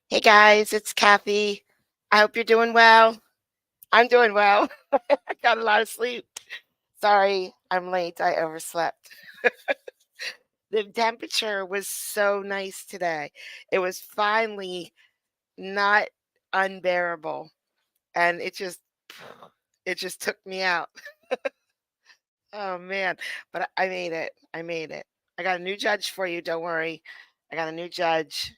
Hey guys, it's Kathy. I hope you're doing well. I'm doing well. I got a lot of sleep. Sorry, I'm late. I overslept. The temperature was so nice today. It was finally not unbearable, and it just took me out. Oh man, but I made it. I made it. I got a new judge for you, don't worry. I got a new judge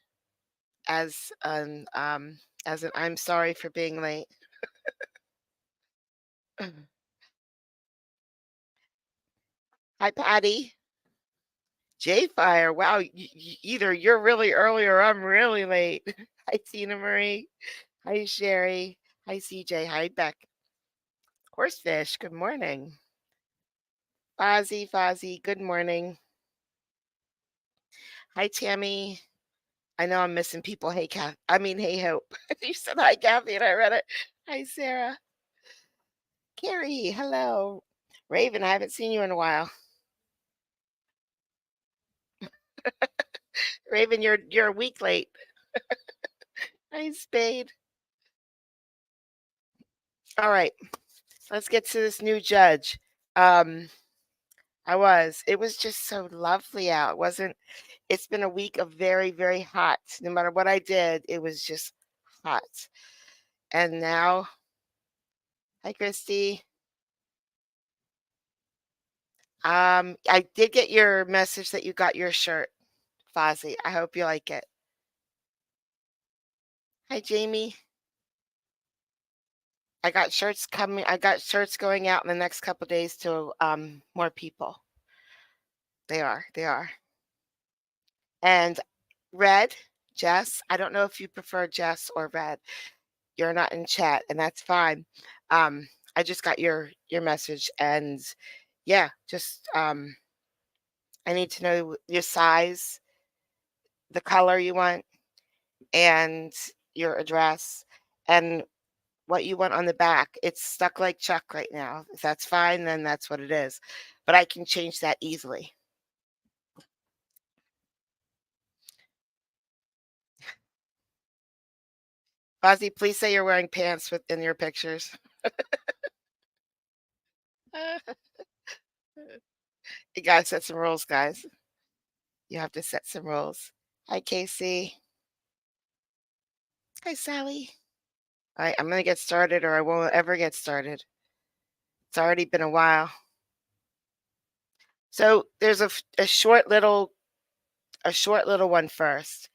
as an I'm sorry for being late. Hi, Patty. J-Fire. Wow, either you're really early or I'm really late. Hi, Tina Marie. Hi, Sherry. Hi, CJ. Hi, Beck. Horsefish, good morning. Fozzie, good morning. Hi, Tammy. I know I'm missing people. Hey, Kath. I mean, hey, Hope. You said hi, Kathy, and I read it. Hi, Sarah. Carrie, hello. Raven, I haven't seen you in a while. Raven, you're a week late. Hi, Spade. All right, let's get to this new judge. Um, It was just so lovely out. It wasn't It's been a week of very, very hot. No matter what I did, it was just hot. And now, hi Christy. I did get your message that you got your shirt, Fozzie. I hope you like it. Hi Jamie. I got shirts going out in the next couple days to more people. They are. And Red, Jess, I don't know if you prefer Jess or Red. You're not in chat, and that's fine. I just got your message, and yeah, just I need to know your size, the color you want, and your address, and what you want on the back. It's stuck like Chuck right now. If that's fine, then that's what it is. But I can change that easily. Fozzie, please say you're wearing pants in your pictures. You gotta set some rules, guys. You have to set some rules. Hi, Casey. Hi, Sally. All right, I'm gonna get started, or I won't ever get started. It's already been a while. So there's a short little one first,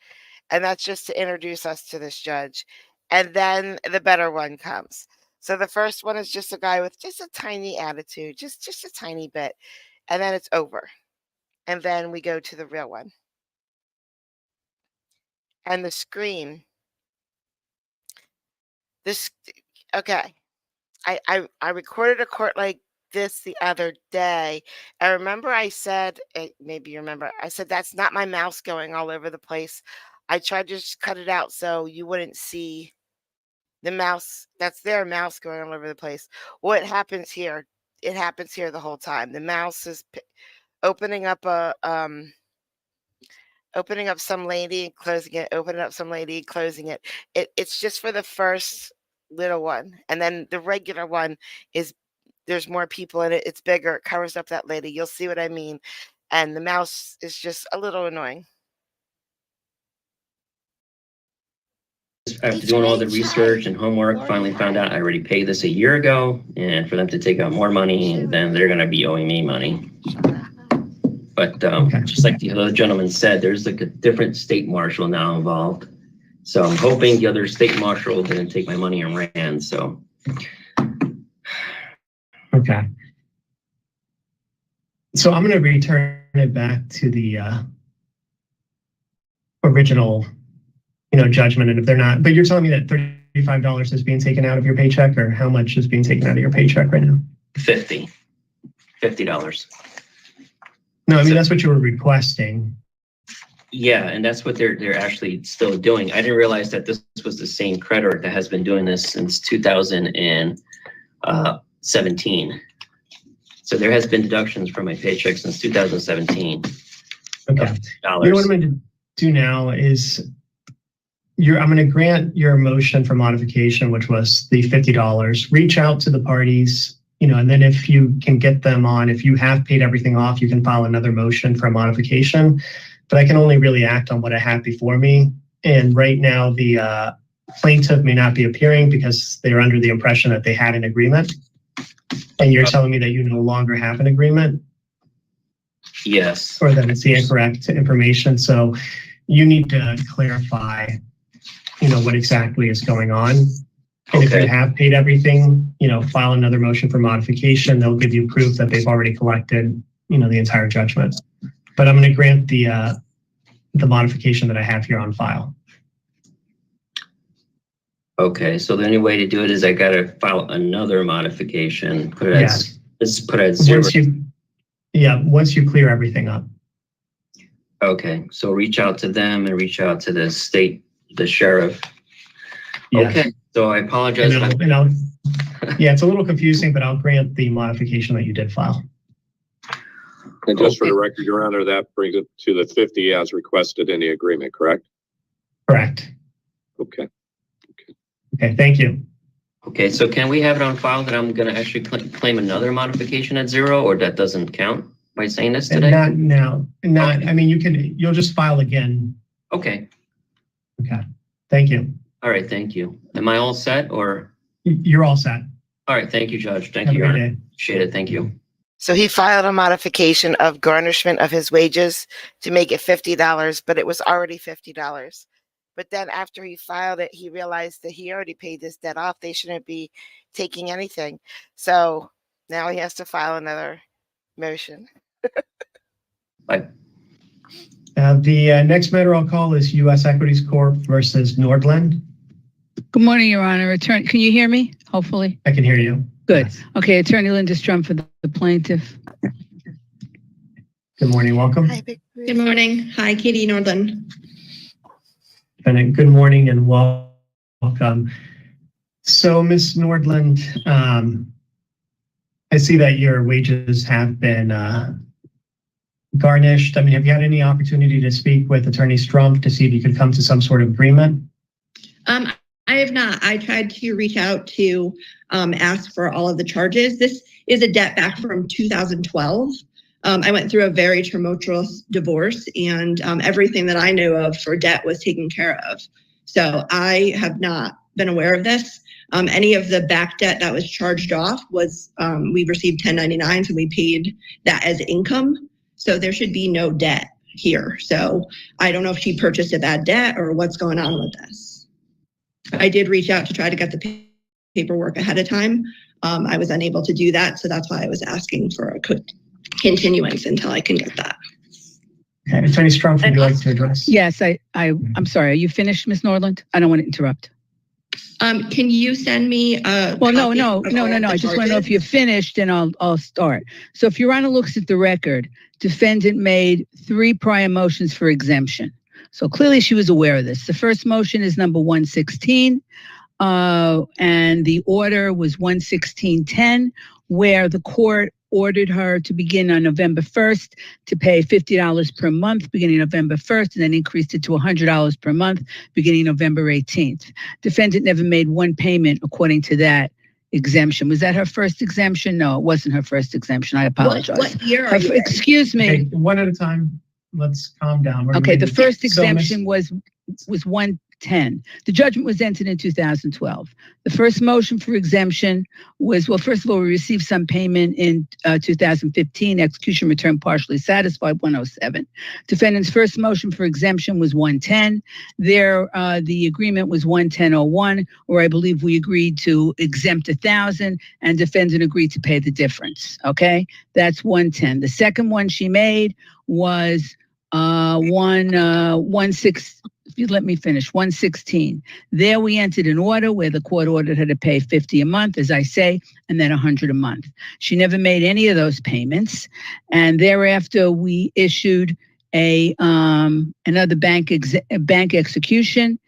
and that's just to introduce us to this judge, and then the better one comes. So the first one is just a guy with just a tiny attitude, just a tiny bit, and then it's over, and then we go to the real one. And the scream. This okay. I recorded a court like this the other day. I remember I said, maybe you remember, I said, that's not my mouse going all over the place. I tried to just cut it out so you wouldn't see the mouse. That's their mouse going all over the place. What happens here? It happens here the whole time. The mouse is opening up opening up some lady and closing it, opening up some lady, closing it. It's just for the first little one. And then the regular one is there's more people in it. It's bigger. It covers up that lady. You'll see what I mean. And the mouse is just a little annoying. After doing all the research and homework, finally found out I already paid this a year ago, and for them to take out more money, then they're going to be owing me money. But just like the other gentleman said, there's like a different state marshal now involved. So I'm hoping the other state marshal didn't take my money and ran. So. Okay. So I'm going to return it back to the original, judgment. And if they're not, but you're telling me that $35 is being taken out of your paycheck, or how much is being taken out of your paycheck right now? $50. No, I mean, that's what you were requesting. Yeah, and that's what they're actually still doing. I didn't realize that this was the same creditor that has been doing this since 2017. So there has been deductions from my paycheck since 2017. Okay. You know what I'm going to do now is I'm going to grant your motion for modification, which was the $50. Reach out to the parties, and then if you can get them on, if you have paid everything off, you can file another motion for a modification. But I can only really act on what I have before me. And right now, the plaintiff may not be appearing because they're under the impression that they had an agreement. And you're telling me that you no longer have an agreement? Yes. Or that it's the incorrect information. So you need to clarify, what exactly is going on. And if you have paid everything, file another motion for modification. They'll give you proof that they've already collected, the entire judgment. But I'm going to grant the modification that I have here on file. Okay, so the only way to do it is I got to file another modification. Put it Yes. Let's put it at 0. Once you clear everything up. Okay, so reach out to them and reach out to the sheriff. Yes. Okay, so I apologize. Yeah, it's a little confusing, but I'll grant the modification that you did file. And just for the record, Your Honor, that brings it to the 50 as requested in the agreement, correct? Correct. Okay. Okay, thank you. Okay, so can we have it on file that I'm going to actually claim another modification at 0, or that doesn't count by saying this today? Not now. I mean, you'll just file again. Okay. Okay. Thank you. All right, thank you. Am I all set, or? You're all set. All right, thank you, Judge. Thank Have you, a Your good Honor. day. Appreciate it. Thank you. So he filed a modification of garnishment of his wages to make it $50, but it was already $50. But then after he filed it, he realized that he already paid this debt off. They shouldn't be taking anything. So now he has to file another motion. Bye. The next matter I'll call is U.S. Equities Corp. versus Nordland. Good morning, Your Honor. Attorney, can you hear me? Hopefully. I can hear you. Good. Yes. Okay, Attorney Linda Strum for the plaintiff. Good morning. Welcome. Hi, Big Bruce. Good morning. Hi, Katie Nordland. And good morning and welcome. So, Ms. Nordland, I see that your wages have been garnished. I mean, have you had any opportunity to speak with Attorney Strump to see if you could come to some sort of agreement? I have not. I tried to reach out to ask for all of the charges. This is a debt back from 2012. I went through a very tumultuous divorce, and everything that I knew of for debt was taken care of. So I have not been aware of this. Any of the back debt that was charged off was, we received 1099s and we paid that as income. So there should be no debt here. So I don't know if she purchased a bad debt or what's going on with this. I did reach out to try to get the paperwork ahead of time. I was unable to do that. So that's why I was asking for a continuance until I can get that. Okay. Attorney Strump, would you like to address? Yes, I'm sorry. Are you finished, Ms. Nordland? I don't want to interrupt. Can you send me a Well, no. copy of all the I just want to know if charges? you're finished, and I'll start. So if Your Honor looks at the record, defendant made 3 prior motions for exemption. So clearly she was aware of this. The first motion is number 116, and the order was 11610, where the court ordered her to begin on November 1st to pay $50 per month beginning November 1st, and then increased it to $100 per month beginning November 18th. Defendant never made one payment according to that exemption. Was that her first exemption? No, it wasn't her first exemption. I apologize. What year are you in? Excuse me. Okay, one at a time. Let's calm down. Okay, the first So, exemption was 110. The judgment was entered in 2012. The first motion for exemption was, well, first of all, we received some payment in 2015. Execution return partially satisfied, 107. Defendant's first motion for exemption was 110. There, the agreement was 110.01, where I believe we agreed to exempt 1,000, and defendant agreed to pay the difference. Okay, that's 110. The second one she made was 116. There we entered an order where the court ordered her to pay $50 a month, as I say, and then $100 a month. She never made any of those payments, and thereafter we issued another bank execution,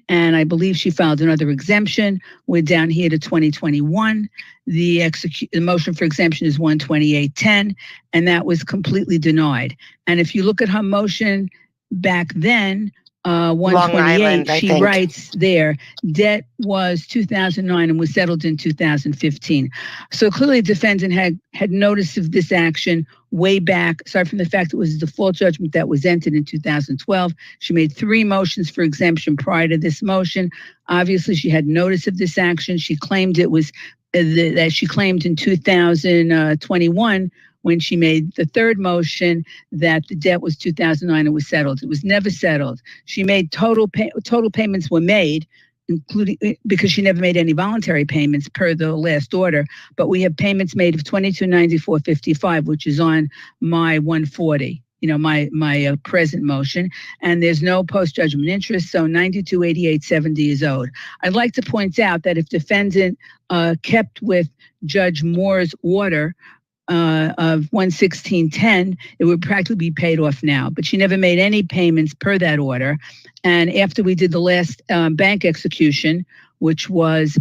and I believe she filed another exemption. We're down here to 2021. The motion for exemption is 12810, and that was completely denied. And if you look at her motion back then, 128, Island, I she think. writes there, debt was 2009 and was settled in 2015. So clearly defendant had notice of this action way back, aside from the fact it was a default judgment that was entered in 2012. She made 3 motions for exemption prior to this motion. Obviously, she had notice of this action. She claimed it was that she claimed in 2021 when she made the 3rd motion that the debt was 2009 and was settled. It was never settled. She made total payments were made, including because she never made any voluntary payments per the last order. But we have payments made of $2294.55, which is on my 140. My present motion, and there's no post-judgment interest, so $92.88.70 is owed. I'd like to point out that if defendant kept with Judge Moore's order of 116.10, it would practically be paid off now. But she never made any payments per that order. And after we did the last bank execution, which was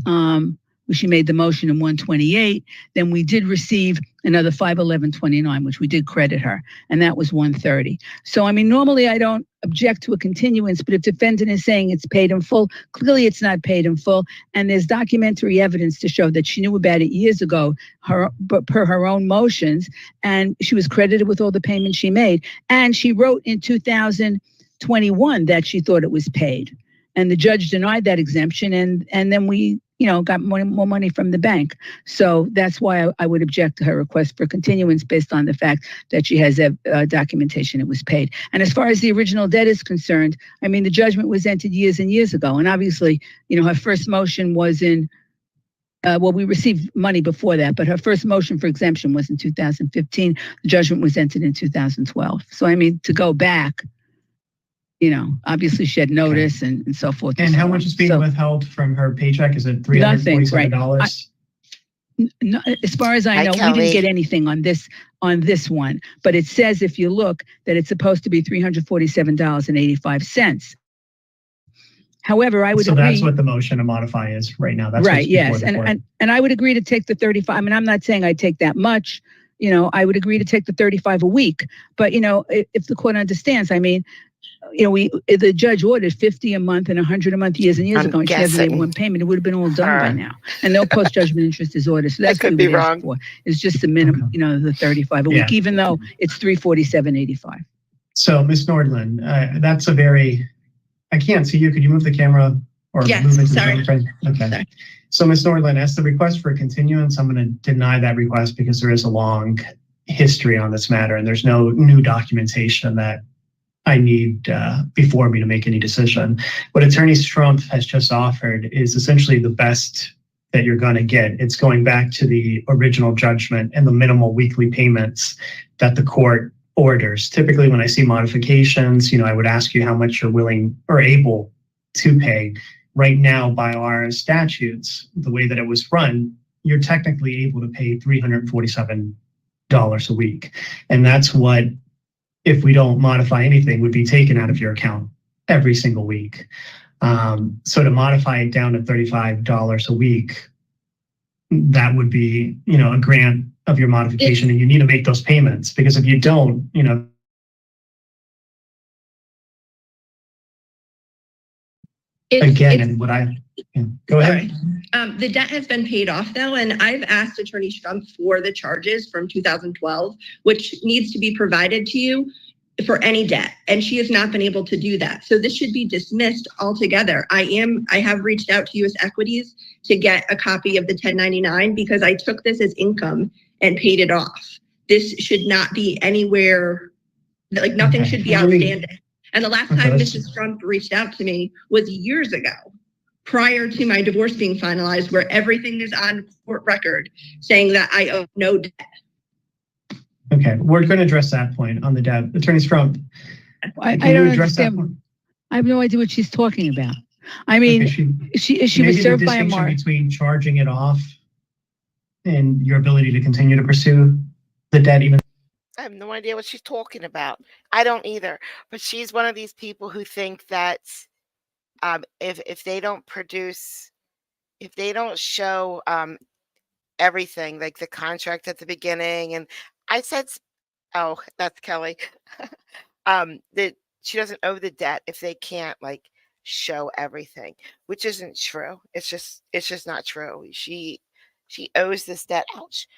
she made the motion in 128, then we did receive another 511.29, which we did credit her, and that was 130. So, I mean, normally I don't object to a continuance, but if defendant is saying it's paid in full, clearly it's not paid in full, and there's documentary evidence to show that she knew about it years ago, but per her own motions, and she was credited with all the payments she made, and she wrote in 2021 that she thought it was paid, and the judge denied that exemption, and then we got more money from the bank. So that's why I would object to her request for continuance based on the fact that she has documentation it was paid. And as far as the original debt is concerned, I mean, the judgment was entered years and years ago. And obviously, her first motion was in, we received money before that, but her first motion for exemption was in 2015. The judgment was entered in 2012. So, I mean, to go back, obviously she had notice and so forth. And so how on. much is being So, withheld from her paycheck? Is it nothing, right. $347? No, as far as I Hi, know, we Kelly. didn't get anything on this one, but it says if you look that it's supposed to be $347.85. However, I would So agree. that's what the motion to modify is right now. That's right. what's before Yes, the court. and I would agree to take the 35. I mean, I'm not saying I take that much. I would agree to take the 35 a week. But if the court understands, I mean, the judge ordered 50 a month and 100 a month years and years I'm ago, and she never made guessing one payment. It would have been all done by her. now. And no post-judgment interest is ordered. So that's I could what we be would ask wrong. for. It's just the minimum, the 35 a Yeah. week, even though it's $347.85. So, Ms. Nordland, that's a very, I can't see you. Could you move the camera or Yes, move it to sorry. the front? Okay. Sorry. So, Ms. Nordland, as the request for continuance, I'm going to deny that request because there is a long history on this matter and there's no new documentation that I need before me to make any decision. What Attorney Strumpf has just offered is essentially the best that you're going to get. It's going back to the original judgment and the minimal weekly payments that the court orders. Typically, when I see modifications, I would ask you how much you're willing or able to pay. Right now, by our statutes, the way that it was run, you're technically able to pay $347 a week. And that's what, if we don't modify anything, would be taken out of your account every single week. So to modify it down to $35 a week, that would be, a grant of your modification, and you need to make those payments, because if you don't, go ahead. The debt has been paid off though, and I've asked Attorney Strumpf for the charges from 2012, which needs to be provided to you for any debt, and she has not been able to do that. So this should be dismissed altogether. I have reached out to U.S. Equities to get a copy of the 1099 because I took this as income and paid it off. This should not be anywhere, like nothing should be outstanding. And the last time Mrs. Strumpf reached out to me was years ago, prior to my divorce being finalized, where everything is on court record saying that I owe no debt. Okay, we're going to address that point on the debt. Attorney Strumpf, I don't understand. I have no idea what she's talking about. I mean, she was served by a mark. Between charging it off and your ability to continue to pursue the debt, even. I have no idea what she's talking about. I don't either. But she's one of these people who think that if they don't produce, if they don't show everything, like the contract at the beginning, and I said, oh, that's Kelly. she doesn't owe the debt if they can't like show everything, which isn't true. It's just not true. She owes this debt. Ouch.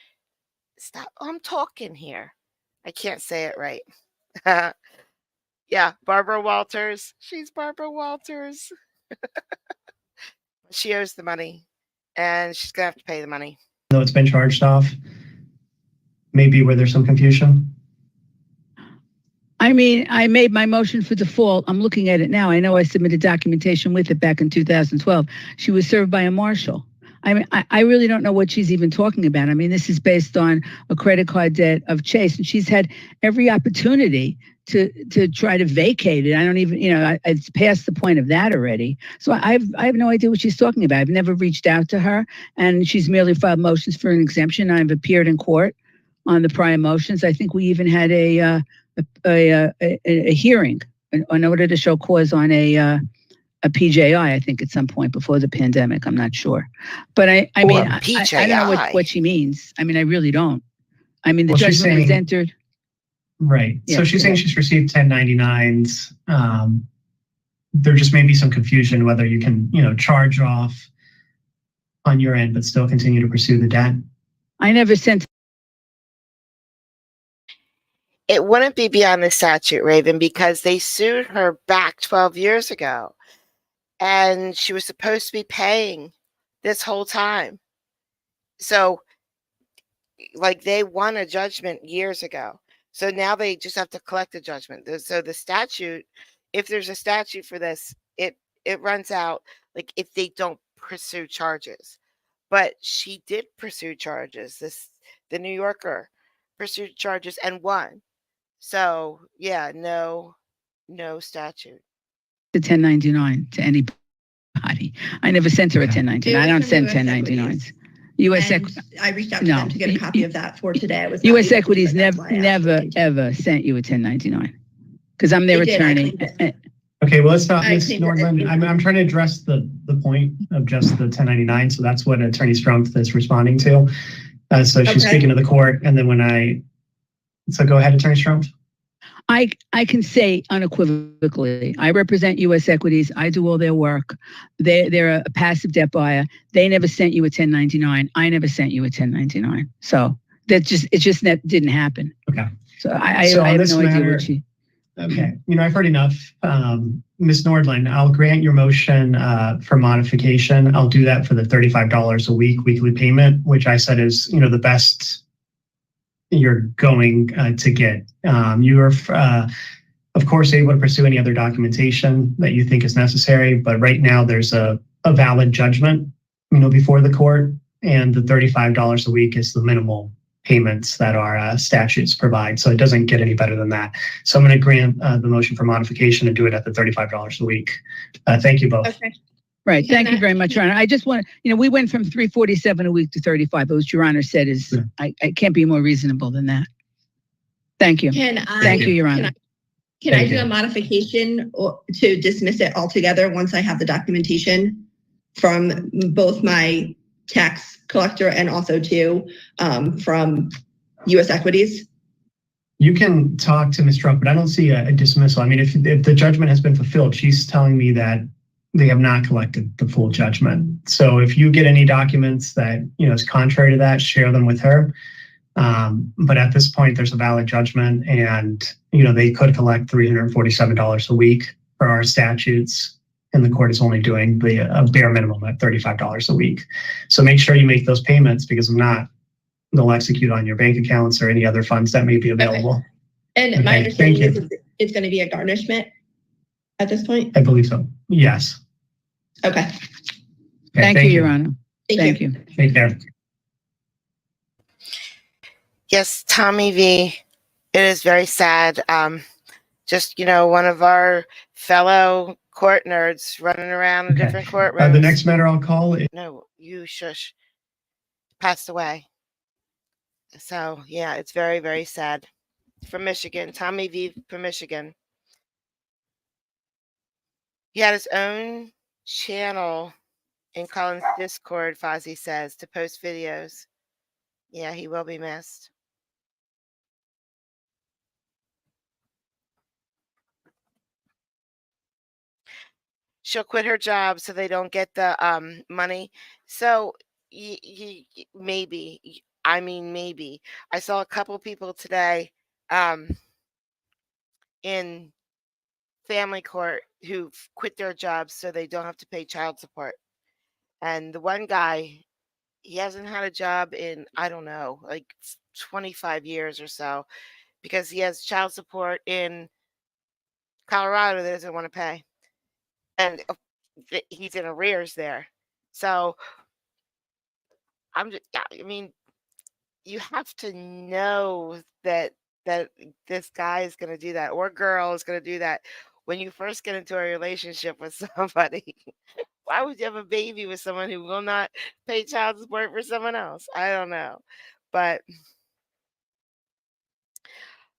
Stop. I'm talking here. I can't say it right. Yeah, Barbara Walters. She's Barbara Walters. She owes the money and she's gonna have to pay the money. Though it's been charged off, maybe where there's some confusion. I mean, I made my motion for default. I'm looking at it now. I know I submitted documentation with it back in 2012. She was served by a marshal. I mean, I really don't know what she's even talking about. I mean, this is based on a credit card debt of Chase, and she's had every opportunity to try to vacate it. I don't even, it's past the point of that already. So I have no idea what she's talking about. I've never reached out to her, and she's merely filed motions for an exemption. I've appeared in court on the prior motions. I think we even had a hearing, an order to show cause on a PJI, I think at some point before the pandemic. I'm not sure. But I mean, I don't know what she means. I mean, I really don't. I mean, the judgment was entered. Right. Yeah, so she's saying she's received 1099s. There just may be some confusion whether you can, charge off on your end, but still continue to pursue the debt. I never sent. It wouldn't be beyond the statute, Raven, because they sued her back 12 years ago. And she was supposed to be paying this whole time. So, like, they won a judgment years ago. So now they just have to collect a judgment. So the statute, if there's a statute for this, it runs out, like, if they don't pursue charges. But she did pursue charges. The New Yorker pursued charges and won. So, yeah, no statute. The 1099 to anybody. I never sent her a 1099. I don't send 1099s. I reached out to them to get a copy of that for today. U.S. Equities never, ever sent you a 1099 because I'm their attorney. Okay, well, let's stop, Ms. Nordland. I'm trying to address the point of just the 1099. So that's what Attorney Strumpf is responding to. So she's speaking to the court, and then so go ahead, Attorney Strumpf. I can say unequivocally, I represent U.S. Equities. I do all their work. They're a passive debt buyer. They never sent you a 1099. I never sent you a 1099. So it just didn't happen. Okay. So I have no idea what she. Okay. I've heard enough. Ms. Nordland, I'll grant your motion for modification. I'll do that for the $35 a week weekly payment, which I said is, the best you're going to get. You are, of course, able to pursue any other documentation that you think is necessary, but right now there's a valid judgment, before the court, and the $35 a week is the minimal payments that our statutes provide. So it doesn't get any better than that. So I'm going to grant the motion for modification and do it at the $35 a week. Thank you both. Okay. Right. Thank you very much, Your Honor. I just want to, we went from $347 a week to $35, but what Your Honor said is, I can't be more reasonable than that. Thank you. Thank you, Your Honor. Can I do a modification to dismiss it altogether once I have the documentation from both my tax collector and also from U.S. Equities? You can talk to Ms. Trump, but I don't see a dismissal. I mean, if the judgment has been fulfilled, she's telling me that they have not collected the full judgment. So if you get any documents that, is contrary to that, share them with her. But at this point, there's a valid judgment and, they could collect $347 a week for our statutes. And the court is only doing a bare minimum at $35 a week. So make sure you make those payments, because if not, they'll execute on your bank accounts or any other funds that may be available. Okay. And my understanding is it's going to be a garnishment at this point? I believe so. Yes. Okay. Thank you, Your Honor. Thank you. Take care. Yes, Tommy V. It is very sad. Just, one of our fellow court nerds running around in different courtrooms. The next matter I'll call is... No, you shush. Passed away. So, yeah, it's very, very sad. From Michigan. Tommy V. from Michigan. He had his own channel in Colin's Discord, Fozzie says, to post videos. Yeah, he will be missed. she'll quit her job so they don't get the money. So maybe, I mean, maybe. I saw a couple people today in family court who quit their jobs so they don't have to pay child support. And the one guy, he hasn't had a job in, I don't know, like 25 years or so, because he has child support in Colorado that doesn't want to pay. And he's in arrears there. So I mean, you have to know that this guy is going to do that, or girl is going to do that when you first get into a relationship with somebody. Why would you have a baby with someone who will not pay child support for someone else? I don't know. But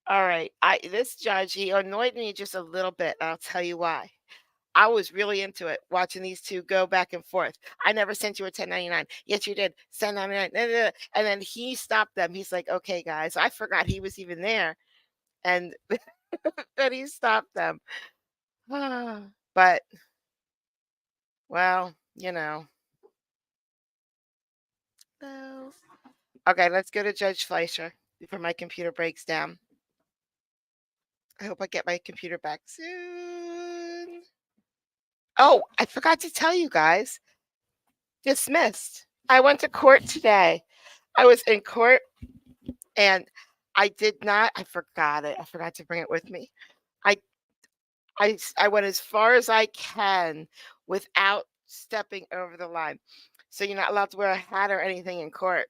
all right, I this judge, he annoyed me just a little bit. I'll tell you why. I was really into it, watching these two go back and forth. I never sent you a 1099. Yes, you did. 1099. And then he stopped them. He's like, okay, guys. I forgot he was even there. And then he stopped them. But, well, you know. No. Okay, let's go to Judge Fleischer before my computer breaks down. I hope I get my computer back soon. Oh, I forgot to tell you guys. Dismissed. I went to court today. I was in court and I forgot it. I forgot to bring it with me. I I went as far as I can without stepping over the line. So you're not allowed to wear a hat or anything in court.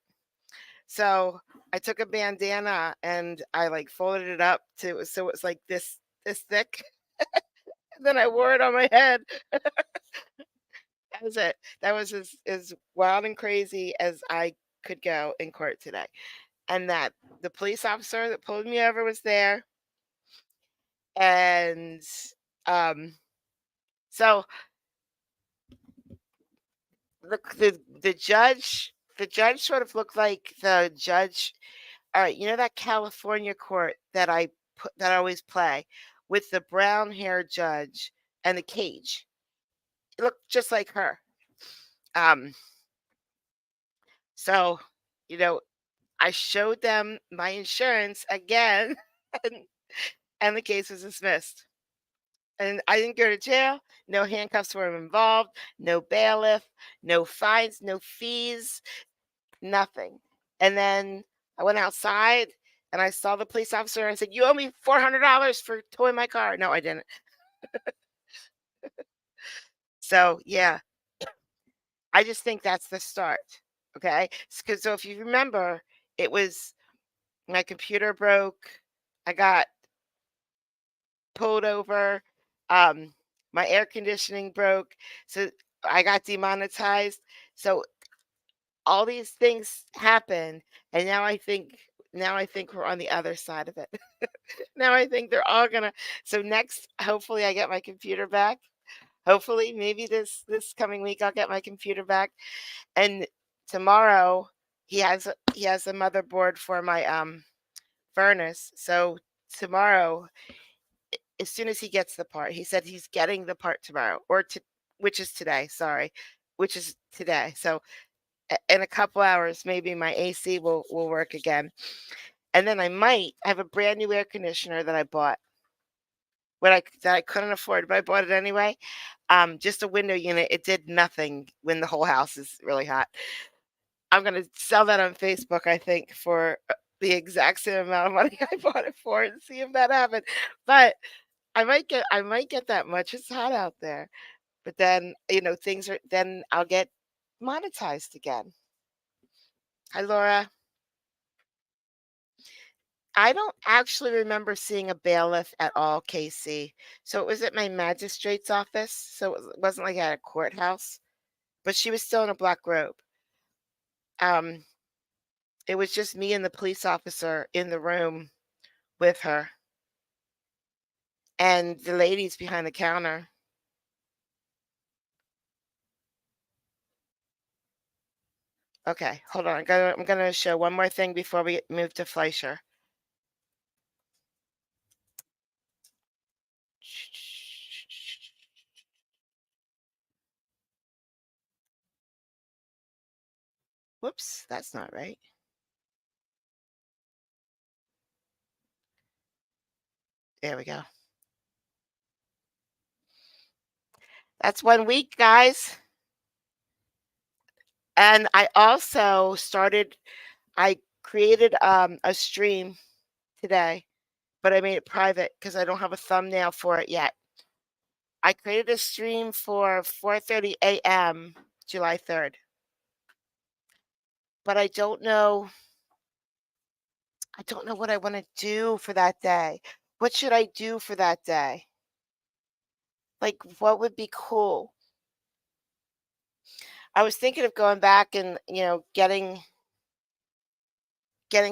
So I took a bandana and I like folded it up to so it's like this thick. And then I wore it on my head. That was it. That was as wild and crazy as I could go in court today. And that the police officer that pulled me over was there. And um, so the judge sort of looked like the judge. All right, you know that California court that I always play with the brown haired judge and the cage. It looked just like her. Um, so you know, I showed them my insurance again, and, and the case was dismissed. And I didn't go to jail. No handcuffs were involved. No bailiff. No fines. No fees. Nothing. And then I went outside and I saw the police officer and I said, "You owe me $400 for towing my car." No, I didn't. So yeah, I just think that's the start. Okay, because so if you remember, it was my computer broke. I got pulled over. Um, my air conditioning broke, so I got demonetized. So all these things happened, and now I think we're on the other side of it. Now I think they're all gonna. So next, hopefully, I get my computer back. Hopefully, maybe this coming week I'll get my computer back. And tomorrow he has a motherboard for my furnace. So tomorrow, as soon as he gets the part, he said he's getting the part tomorrow, which is today. Sorry, which is today. So in a couple hours, maybe my AC will work again. And then I have a brand new air conditioner that I bought. That I couldn't afford, but I bought it anyway. Just a window unit. It did nothing when the whole house is really hot. I'm gonna sell that on Facebook, I think, for the exact same amount of money I bought it for, and see if that happened. But I might get that much. It's hot out there. But then then I'll get monetized again. Hi, Laura. I don't actually remember seeing a bailiff at all, Casey. So it was at my magistrate's office. So it wasn't like at a courthouse, but she was still in a black robe. Um, it was just me and the police officer in the room with her and the ladies behind the counter. Okay, hold on. I'm gonna show one more thing before we move to Fleischer. Whoops, that's not right. There we go. That's 1 week, guys. And I also I created a stream today, but I made it private because I don't have a thumbnail for it yet. I created a stream for 4:30 a.m. July 3rd. But I don't know what I want to do for that day. What should I do for that day? Like, what would be cool? I was thinking of going back and, getting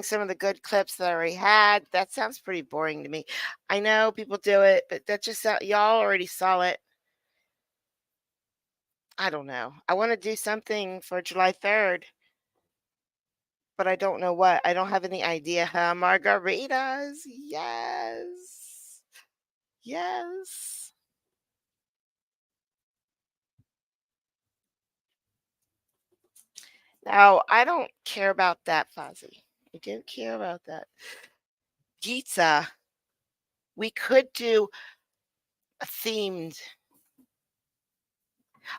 some of the good clips that I already had. That sounds pretty boring to me. I know people do it, but that just y'all already saw it. I don't know. I want to do something for July 3rd, but I don't know what. I don't have any idea. Margaritas. Yes. Yes. Now, I don't care about that, Fozzie. I don't care about that. Pizza. We could do a themed.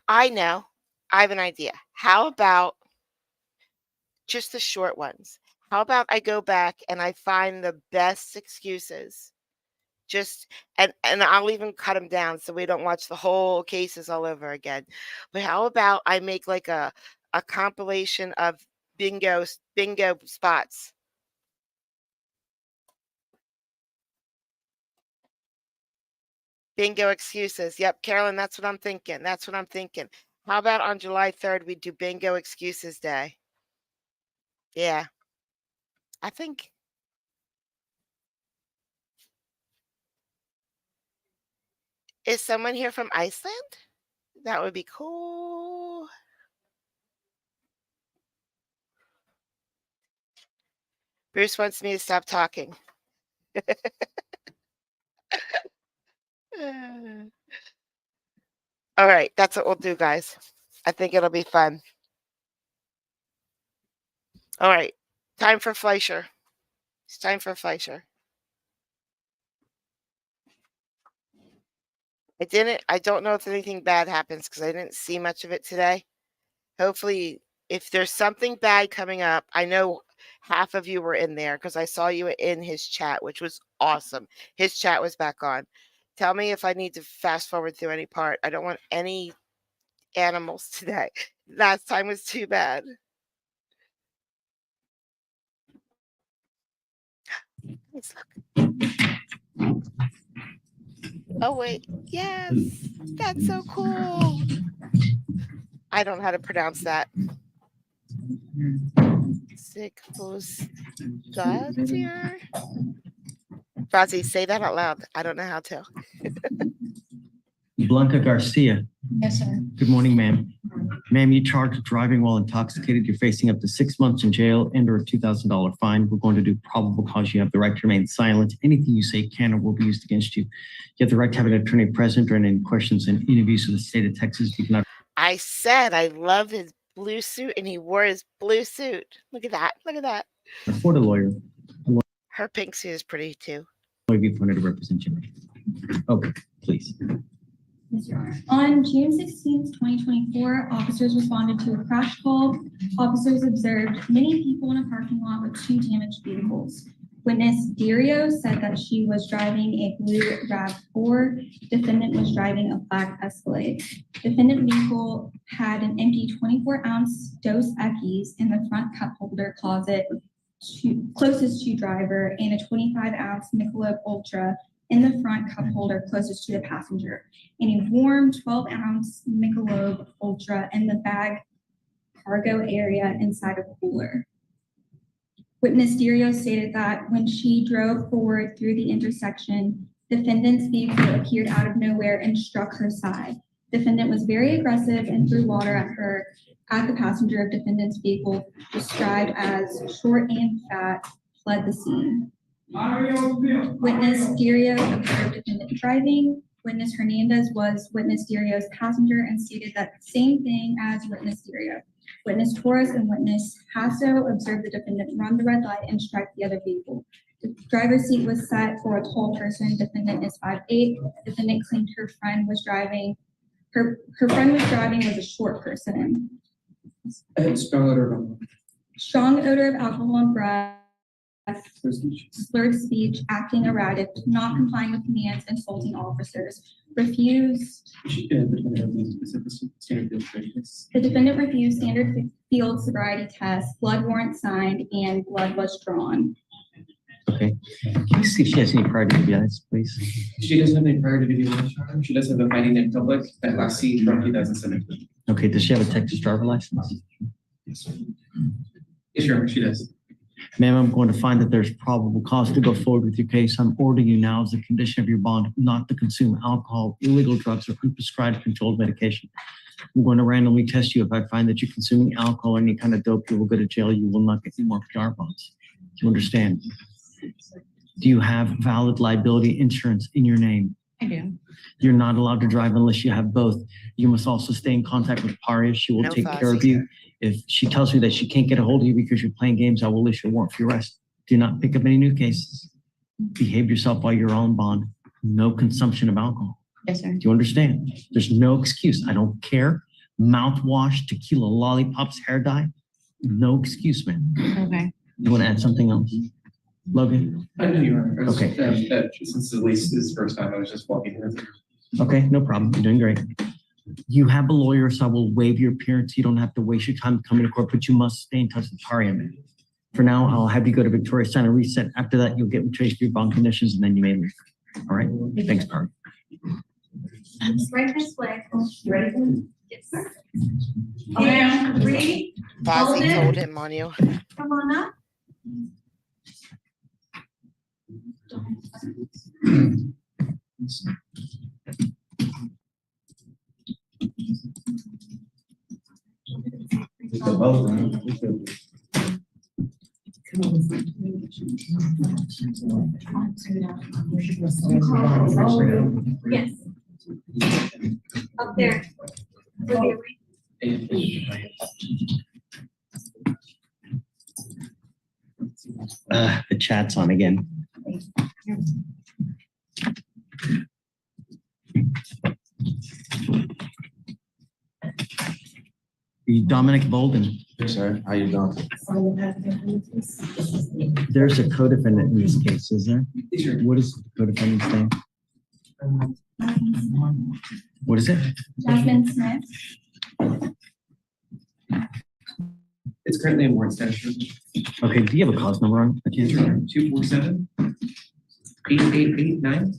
I know. I have an idea. How about just the short ones? How about I go back and I find the best excuses? Just and I'll even cut them down so we don't watch the whole cases all over again. But how about I make like a compilation of bingo spots? Bingo excuses. Yep, Carolyn, that's what I'm thinking. That's what I'm thinking. How about on July 3rd we do bingo excuses day? Yeah. I think is someone here from Iceland? That would be cool. Bruce wants me to stop talking. All right, that's what we'll do, guys. I think it'll be fun. All right, time for Fleischer. It's time for Fleischer. I don't know if anything bad happens because I didn't see much of it today. Hopefully, if there's something bad coming up, I know half of you were in there because I saw you in his chat, which was awesome. His chat was back on. Tell me if I need to fast forward through any part. I don't want any animals today. Last time was too bad. Let's look. Oh, wait. Yes. That's so cool. I don't know how to pronounce that. Sigfusgatir. Fozzie, say that out loud. I don't know how to. Blanca Garcia. Yes, sir. Good morning, ma'am. Ma'am, you charged with driving while intoxicated. You're facing up to 6 months in jail and or a $2,000 fine. We're going to do probable cause. You have the right to remain silent. Anything you say can or will be used against you. You have the right to have an attorney present during any questions and interviews with the state of Texas. You cannot. I said I love his blue suit, and he wore his blue suit. Look at that. Look at that. Afford a lawyer. Her pink suit is pretty too. I'll be appointed to represent you. Okay, please. Yes, Your Honor. On June 16th, 2024, officers responded to a crash call. Officers observed many people in a parking lot with 2 damaged vehicles. Witness Dirio said that she was driving a blue RAV4. Defendant was driving a black Escalade. Defendant vehicle had an empty 24-ounce Dos Equis in the front cup holder closet closest to driver and a 25-ounce Michelob Ultra in the front cup holder closest to the passenger, and a warm 12-ounce Michelob Ultra in the bag cargo area inside a cooler. Witness Dirio stated that when she drove forward through the intersection, defendant's vehicle appeared out of nowhere and struck her side. Defendant was very aggressive and threw water at her. At the passenger of defendant's vehicle, described as short and fat, fled the scene. Witness Dirio observed defendant driving. Witness Hernandez was witness Dirio's passenger and stated that same thing as witness Dirio. Witness Torres and witness Hasso observed the defendant run the red light and strike the other vehicle. The driver's seat was set for a tall person. Defendant is 5'8". Defendant claimed her friend was driving. Her friend was driving was a short person. Strong odor of alcohol and breath. Slurred speech, acting erratic, not complying with commands, insulting officers. Refused. The defendant refused standard field sobriety test. Blood warrant signed and blood was drawn. Okay. Can you see if she has any prior DWIs, please? She doesn't have any prior to DWI. She does have a fighting in public that last seen from 2017. Okay. Does she have a Texas driver license? Yes, sure, she does. Ma'am, I'm going to find that there's probable cause to go forward with your case. I'm ordering you now as a condition of your bond not to consume alcohol, illegal drugs, or unprescribed controlled medication. I'm going to randomly test you. If I find that you're consuming alcohol or any kind of dope, you will go to jail. You will not get any more PR bonds. Do you understand? Do you have valid liability insurance in your name? I do. You're not allowed to drive unless you have both. You must also stay in contact with Paria. She will No take care fuss. of you. If she tells you that she can't get a hold of you because you're playing games, I will issue a warrant for your arrest. Do not pick up any new cases. Behave yourself while you're on bond. No consumption of alcohol. Yes, sir. Do you understand? There's no excuse. I don't care. Mouthwash, tequila, lollipops, hair dye. No excuse, man. Okay. You want to add something else? Logan? I know you are. Okay. Since at least this is the first time I was just walking here. Okay, no problem. You're doing great. You have a lawyer, so I will waive your appearance. You don't have to waste your time coming to court, but you must stay in touch with Paria. For now, I'll have you go to Victoria, sign a reset. After that, you'll get retraced through bond conditions, and then you may leave. All right? Thanks, Paria. Right this way. You ready? Yes, sir. Okay, ready? Fozzie told him on you. Come on up. Yes. Up there. The chat's on again. Dominic Bolden. Yes, sir. How you doing? There's a co-defendant in this case, is there? What is the co-defendant's name? What is it? Jasmine Smith. It's currently in warrant status. Okay, do you have a cause number on it? 247-8889.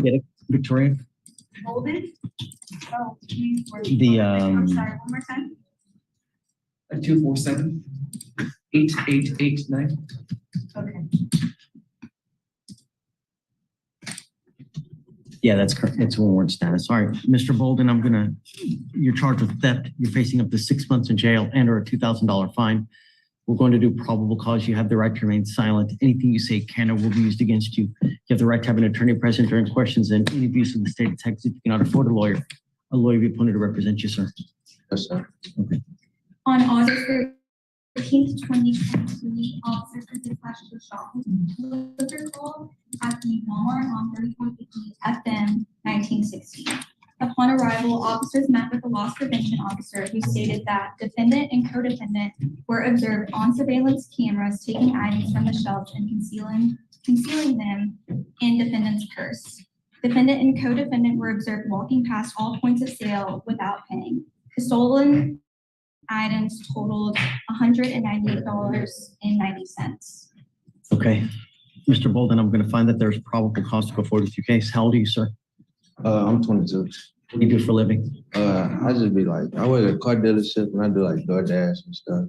Get it, Victoria? Golden. Oh, The, I'm sorry, one more time. 247-8889. Okay. Yeah, that's correct. It's a warrant status. All right, Mr. Bolden, you're charged with theft. You're facing up to 6 months in jail and or a $2,000 fine. We're going to do probable cause. You have the right to remain silent. Anything you say can or will be used against you. You have the right to have an attorney present during questions and any abuse of the state of Texas. If you cannot afford a lawyer will be appointed to represent you, sir. Yes, sir. Okay. On August 13th, 2023, officers were dispatched to a shopping liquor call at the Walmart on 3450 FM 1960. Upon arrival, officers met with the loss prevention officer who stated that defendant and co-defendant were observed on surveillance cameras taking items from the shelves and concealing them in defendant's purse. Defendant and co-defendant were observed walking past all points of sale without paying. The stolen items totaled $198.90. Okay. Mr. Bolden, I'm going to find that there's probable cause to go forward with your case. How old are you, sir? I'm 22. What do you do for a living? I just be like, I work at a car dealership and I do like DoorDash and stuff.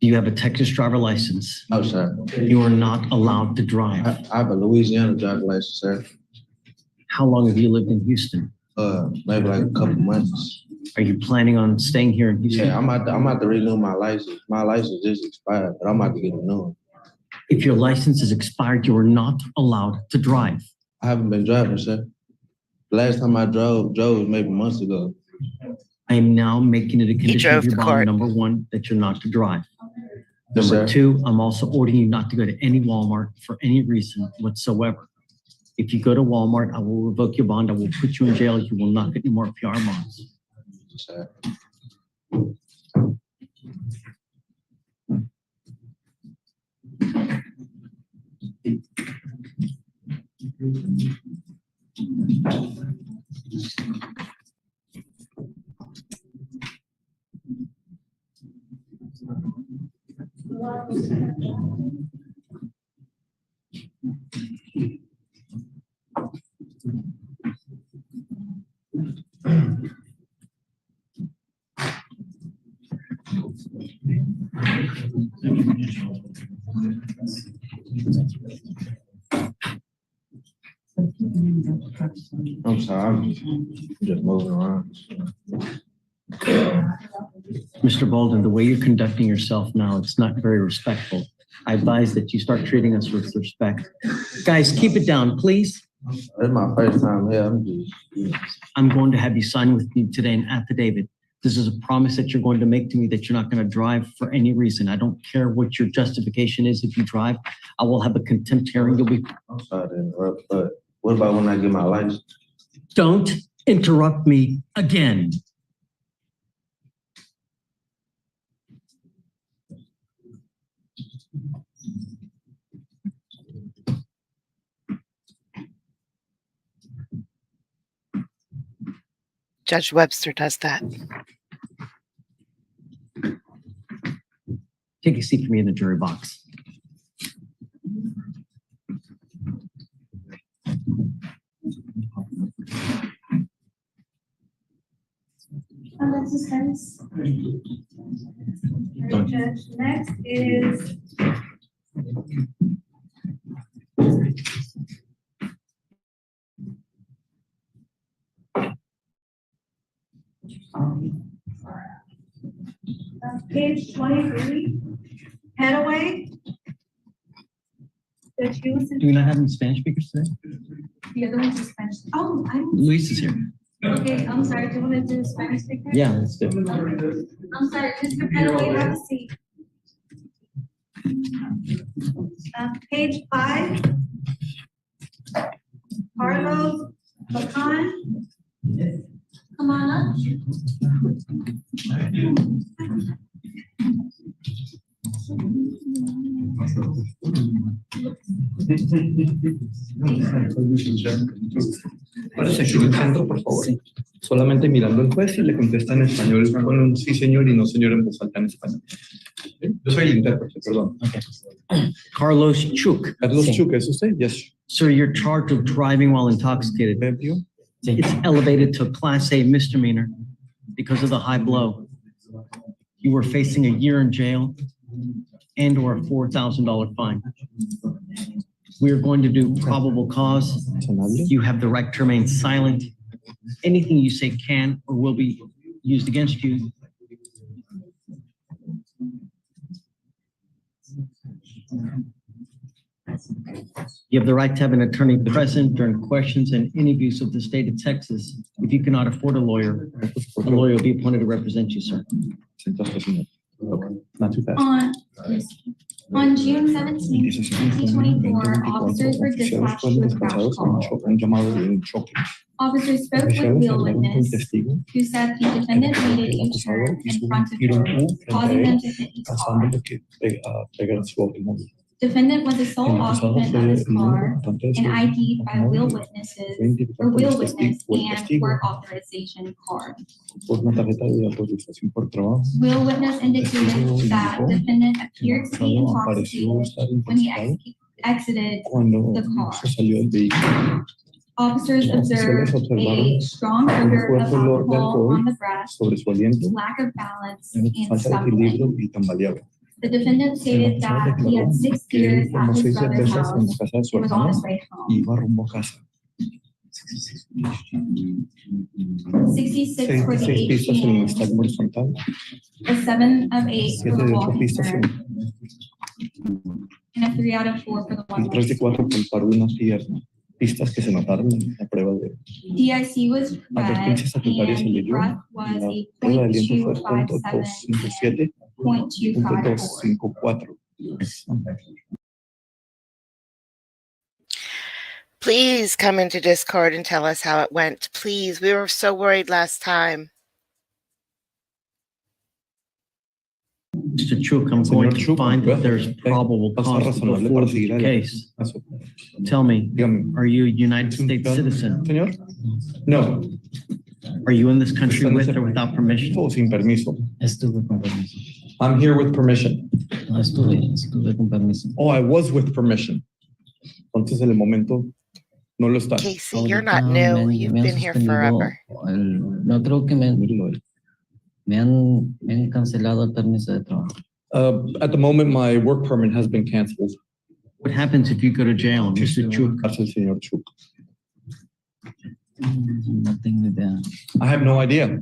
Do you have a Texas driver license? Oh, sir. You are not allowed to drive. I have a Louisiana driver license, sir. How long have you lived in Houston? Maybe like a couple months. Are you planning on staying here in Houston? Yeah, I'm about to renew my license. My license just expired, but I'm about to get a new one. If your license is expired, you are not allowed to drive. I haven't been driving, sir. The last time I drove was maybe months ago. I am now making it a condition drove of your to bond, court. number one, that you're not to drive. Yes, Number sir. two, I'm also ordering you not to go to any Walmart for any reason whatsoever. If you go to Walmart, I will revoke your bond. I will put you in jail. You will not get any more PR bonds. Yes, sir. I'm sorry, I'm just moving around. Mr. Bolden, the way you're conducting yourself now, it's not very respectful. I advise that you start treating us with respect. Guys, keep it down, please. It's my first time here. I'm just, I'm going to have you sign with me today an affidavit. This is a promise that you're going to make to me that you're not going to drive for any reason. I don't care what your justification is. If you drive, I will have a contempt hearing. You'll be. I'm sorry to interrupt, but what about when I get my license? Don't interrupt me again. Judge Webster does that. Take a seat for me in the jury box. Alexis Harris. Judge, next is page 23, Headaway. Judge Hewison. Do we not have any Spanish speakers today? The other one's in Spanish. Oh, I'm, Luis is here. okay, I'm sorry, do you want to do Spanish speaker? Yeah, let's do it. I'm sorry, Mr. Headaway, have a seat. Page 5. Carlos Bacan. Come on up. Parece aquí en el centro, por favor. Solamente mirando al juez y le contesta en español con un sí señor y no señor en voz alta en español. Yo soy el intérprete, perdón. Carlos Chuk. Carlos Chuk, ¿es usted? Yes. Sir, you're charged with driving while intoxicated. It's elevated to a Class A misdemeanor because of the high blow. You were facing a year in jail and or a $4,000 fine. We are going to do probable cause. You have the right to remain silent. Anything you say can or will be used against you. You have the right to have an attorney present during questions and interviews of the state of Texas. If you cannot afford a lawyer will be appointed to represent you, sir. Not too fast. On June 17, 2024, officers were dispatched to a crash call. Officers spoke with wheel witness who said the defendant made a U-turn in front of her, causing them to hit his car. Defendant was the sole occupant of his car and ID'd by wheel witness and work authorization card. Wheel witness indicated that defendant appeared to be intoxicated when he exited the car. Officers observed a strong odor of alcohol on the breath, lack of balance, and stumbling. The defendant stated that he had 6 beers at his brother's house and was on his way home. 66 for the 18, a 7 of 8 for the walking turn, and a 3 out of 4 for the one. pistas que se notaron en la prueba de DIC was read, advertencia secretaria se and the leyó. breath was La a prueba de aliento fue 0.257, 0.257.254. Please come into Discord and tell us how it went. Please. We were so worried last time. Mr. Chuk, I'm going to find that there's probable cause to go forward with the case. Tell me, are you a United States citizen? Señor? No. Are you in this country with or without permission? O sin permiso. Estuve con permiso. I'm here with permission. No, estuve con permiso. Oh, I was with permission. Entonces, en el momento, no lo está. Casey, you're not new. You've been here forever. No creo que me han cancelado el permiso de trabajo. At the moment, my work permit has been canceled. What happens if you go to jail, Mr. Chuk? That's el señor Chuk. No tengo idea. I have no idea.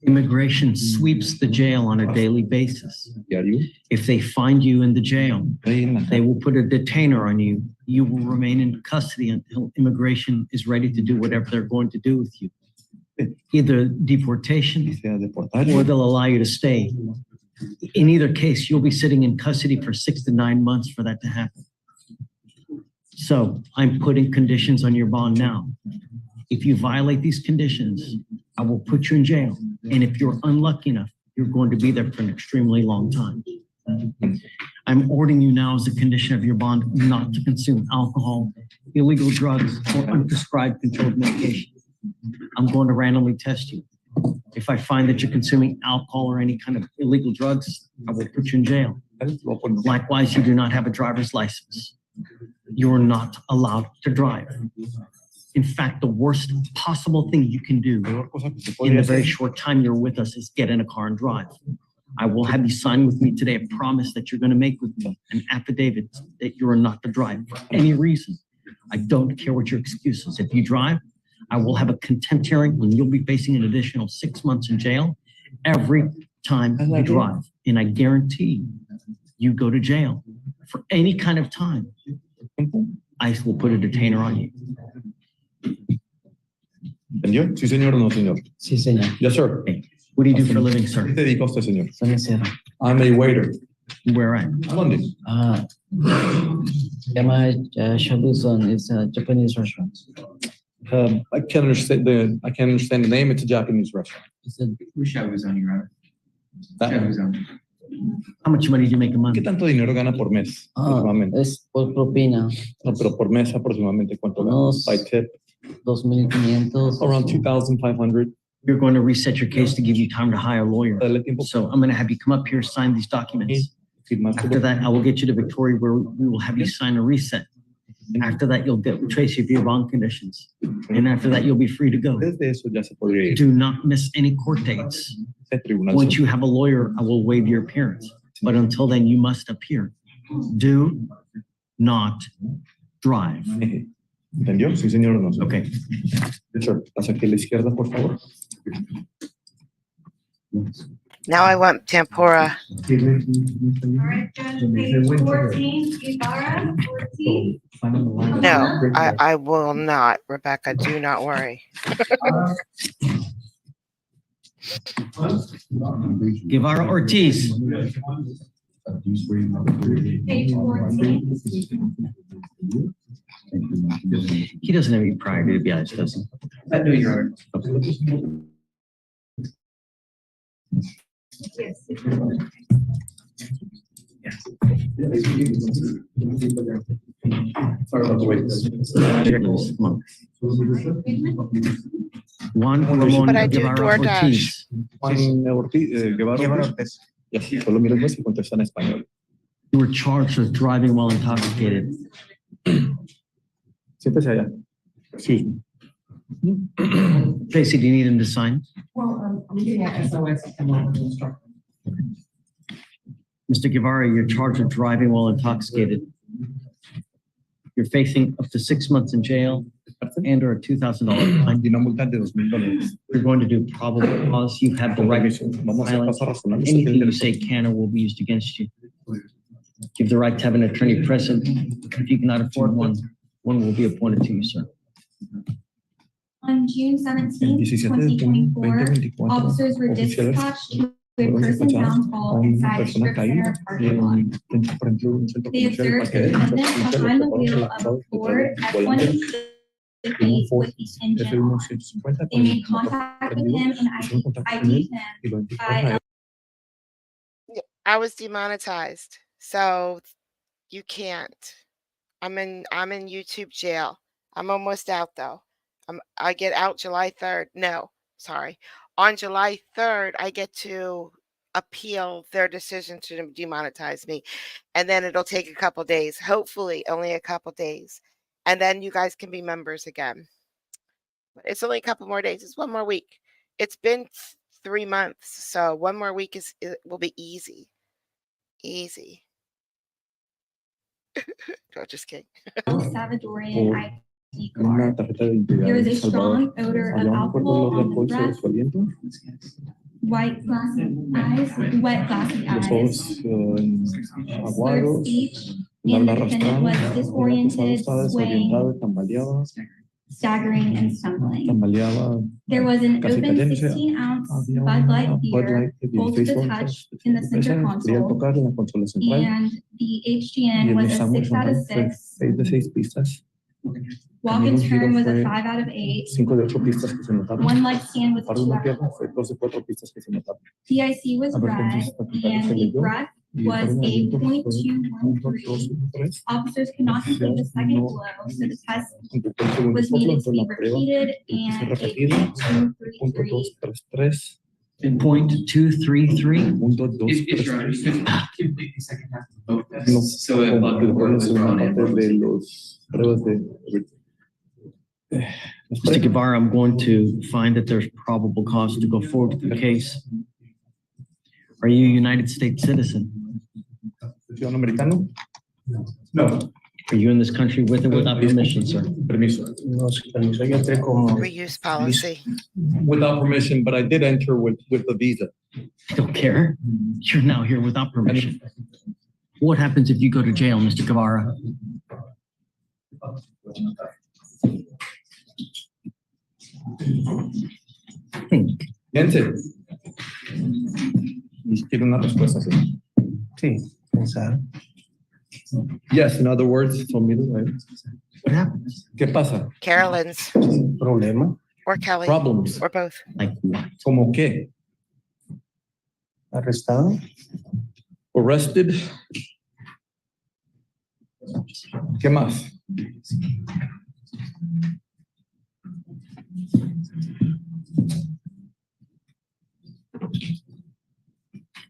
Immigration sweeps the jail on a daily basis. Diario. If they find you in the jail, they will put a detainer on you. You will remain in custody until immigration is ready to do whatever they're going to do with you. Either deportation or they'll allow you to stay. In either case, you'll be sitting in custody for 6 to 9 months for that to happen. So I'm putting conditions on your bond now. If you violate these conditions, I will put you in jail. And if you're unlucky enough, you're going to be there for an extremely long time. I'm ordering you now as a condition of your bond not to consume alcohol, illegal drugs, or unprescribed controlled medication. I'm going to randomly test you. If I find that you're consuming alcohol or any kind of illegal drugs, I will put you in jail. Likewise, you do not have a driver's license. You are not allowed to drive. In fact, the worst possible thing you can do in the very short time you're with us is get in a car and drive. I will have you sign with me today a promise that you're going to make with me, an affidavit that you are not to drive for any reason. I don't care what your excuse is. If you drive, I will have a contempt hearing when you'll be facing an additional 6 months in jail every time you drive. And I guarantee you go to jail for any kind of time. ICE will put a detainer on you. ¿Entendió? Sí, señor o no, señor. Sí, señor. Yes, sir. What do you do for a living, sir? ¿Qué se dedica usted, señor? Soy mesero. I'm a waiter. Where at? London. Llama Shabuzon is a Japanese restaurant. I can't understand the name. It's a Japanese restaurant. It's a Shabuzon, Your Honor. That one. Shabuzon. How much money do you make a month? ¿Qué tanto dinero gana por mes? Aproximadamente. es por propina. No, pero por mes aproximadamente cuánto gana? Unos By tip. 2,500. Around 2,500. You're going to reset your case to give you time to hire a lawyer. Dale tiempo. So I'm going to have you come up here, sign these documents. After that, I will get you to Victoria where we will have you sign a reset. After that, you'll get Tracy for your bond conditions. And after that, you'll be free to go. Desde eso ya se podría ir. Do not miss any court dates. Once you have a lawyer, I will waive your appearance. But until then, you must appear. Do not drive. ¿Entendió? Sí, señor o no. Okay. Yes, sir. Pasa aquí a la izquierda, por favor. Now I want tempura. All right, Judge, page 14, Ibarra, 14. No, I will not, Rebecca. Do not worry. Guevara Ortiz. Page 14. He doesn't have any prior to be honest, does he? No, Your Honor. Yes. Sorry about the wait. Juan Ramon But I do Guevara DoorDash. Ortiz. Juan Ortiz, Guevara Ortiz. Yes, solo mira el juez y contesta en español. You were charged with driving while intoxicated. Siéntese allá. Excuse me. Tracy, do you need him to sign? Well, I'm getting at SOS and I'm instructor. Mr. Guevara, you're charged with driving while intoxicated. You're facing up to 6 months in jail and or a $2,000 fine. Y una multa de $2,000. We're going to do probable cause. You have the right to silence. Anything you say can or will be used against you. You have the right to have an attorney present if you cannot afford one. One will be appointed to you, sir. On June 17, 2024, officers were dispatched to a person found fall inside a strip center parking lot. They observed the defendant behind the wheel of a Ford F-150 with the engine on. They made contact with him and ID'd him by I was demonetized, so you can't. I'm in YouTube jail. I'm almost out though. I get out July 3rd. No, sorry. On July 3rd, I get to appeal their decision to demonetize me. And then it'll take a couple days, hopefully only a couple days. And then you guys can be members again. But it's only a couple more days. It's 1 more week. It's been 3 months. So 1 more week will be easy. Easy. No, just kidding. Salvadorian ID card. There was a strong odor of alcohol on the breath, wet glassy eyes, slurred speech, and the defendant was disoriented, swaying, staggering, and stumbling. There was an open 16-ounce Bud Light beer pulled to the touch in the center console, and the HGN was a 6 out of 6. Walk and turn was a 5 out of 8. One leg stand was a 2 out of 4. PIC was red, and the breath was a .213. Officers could not complete the second blow, so the test was needed to be repeated, and a .233. If you're understood, complete the second half of both tests. So a lot of work was drawn in. Mr. Guevara, I'm going to find that there's probable cause to go forward with the case. Are you a United States citizen? No. Are you in this country with or without permission, sir? Reuse policy. Without permission, but I did enter with the visa. I don't care. You're now here without permission. What happens if you go to jail, Mr. Guevara? Think. Gente. ¿Quiere una respuesta así? Sí, pensar. Yes, in other words, told me to write. What happens? ¿Qué pasa? Carolyn's. Problema. Or Kelly. Problems. Or both. Like what? ¿Cómo qué? Arrestado. Arrested. ¿Qué más?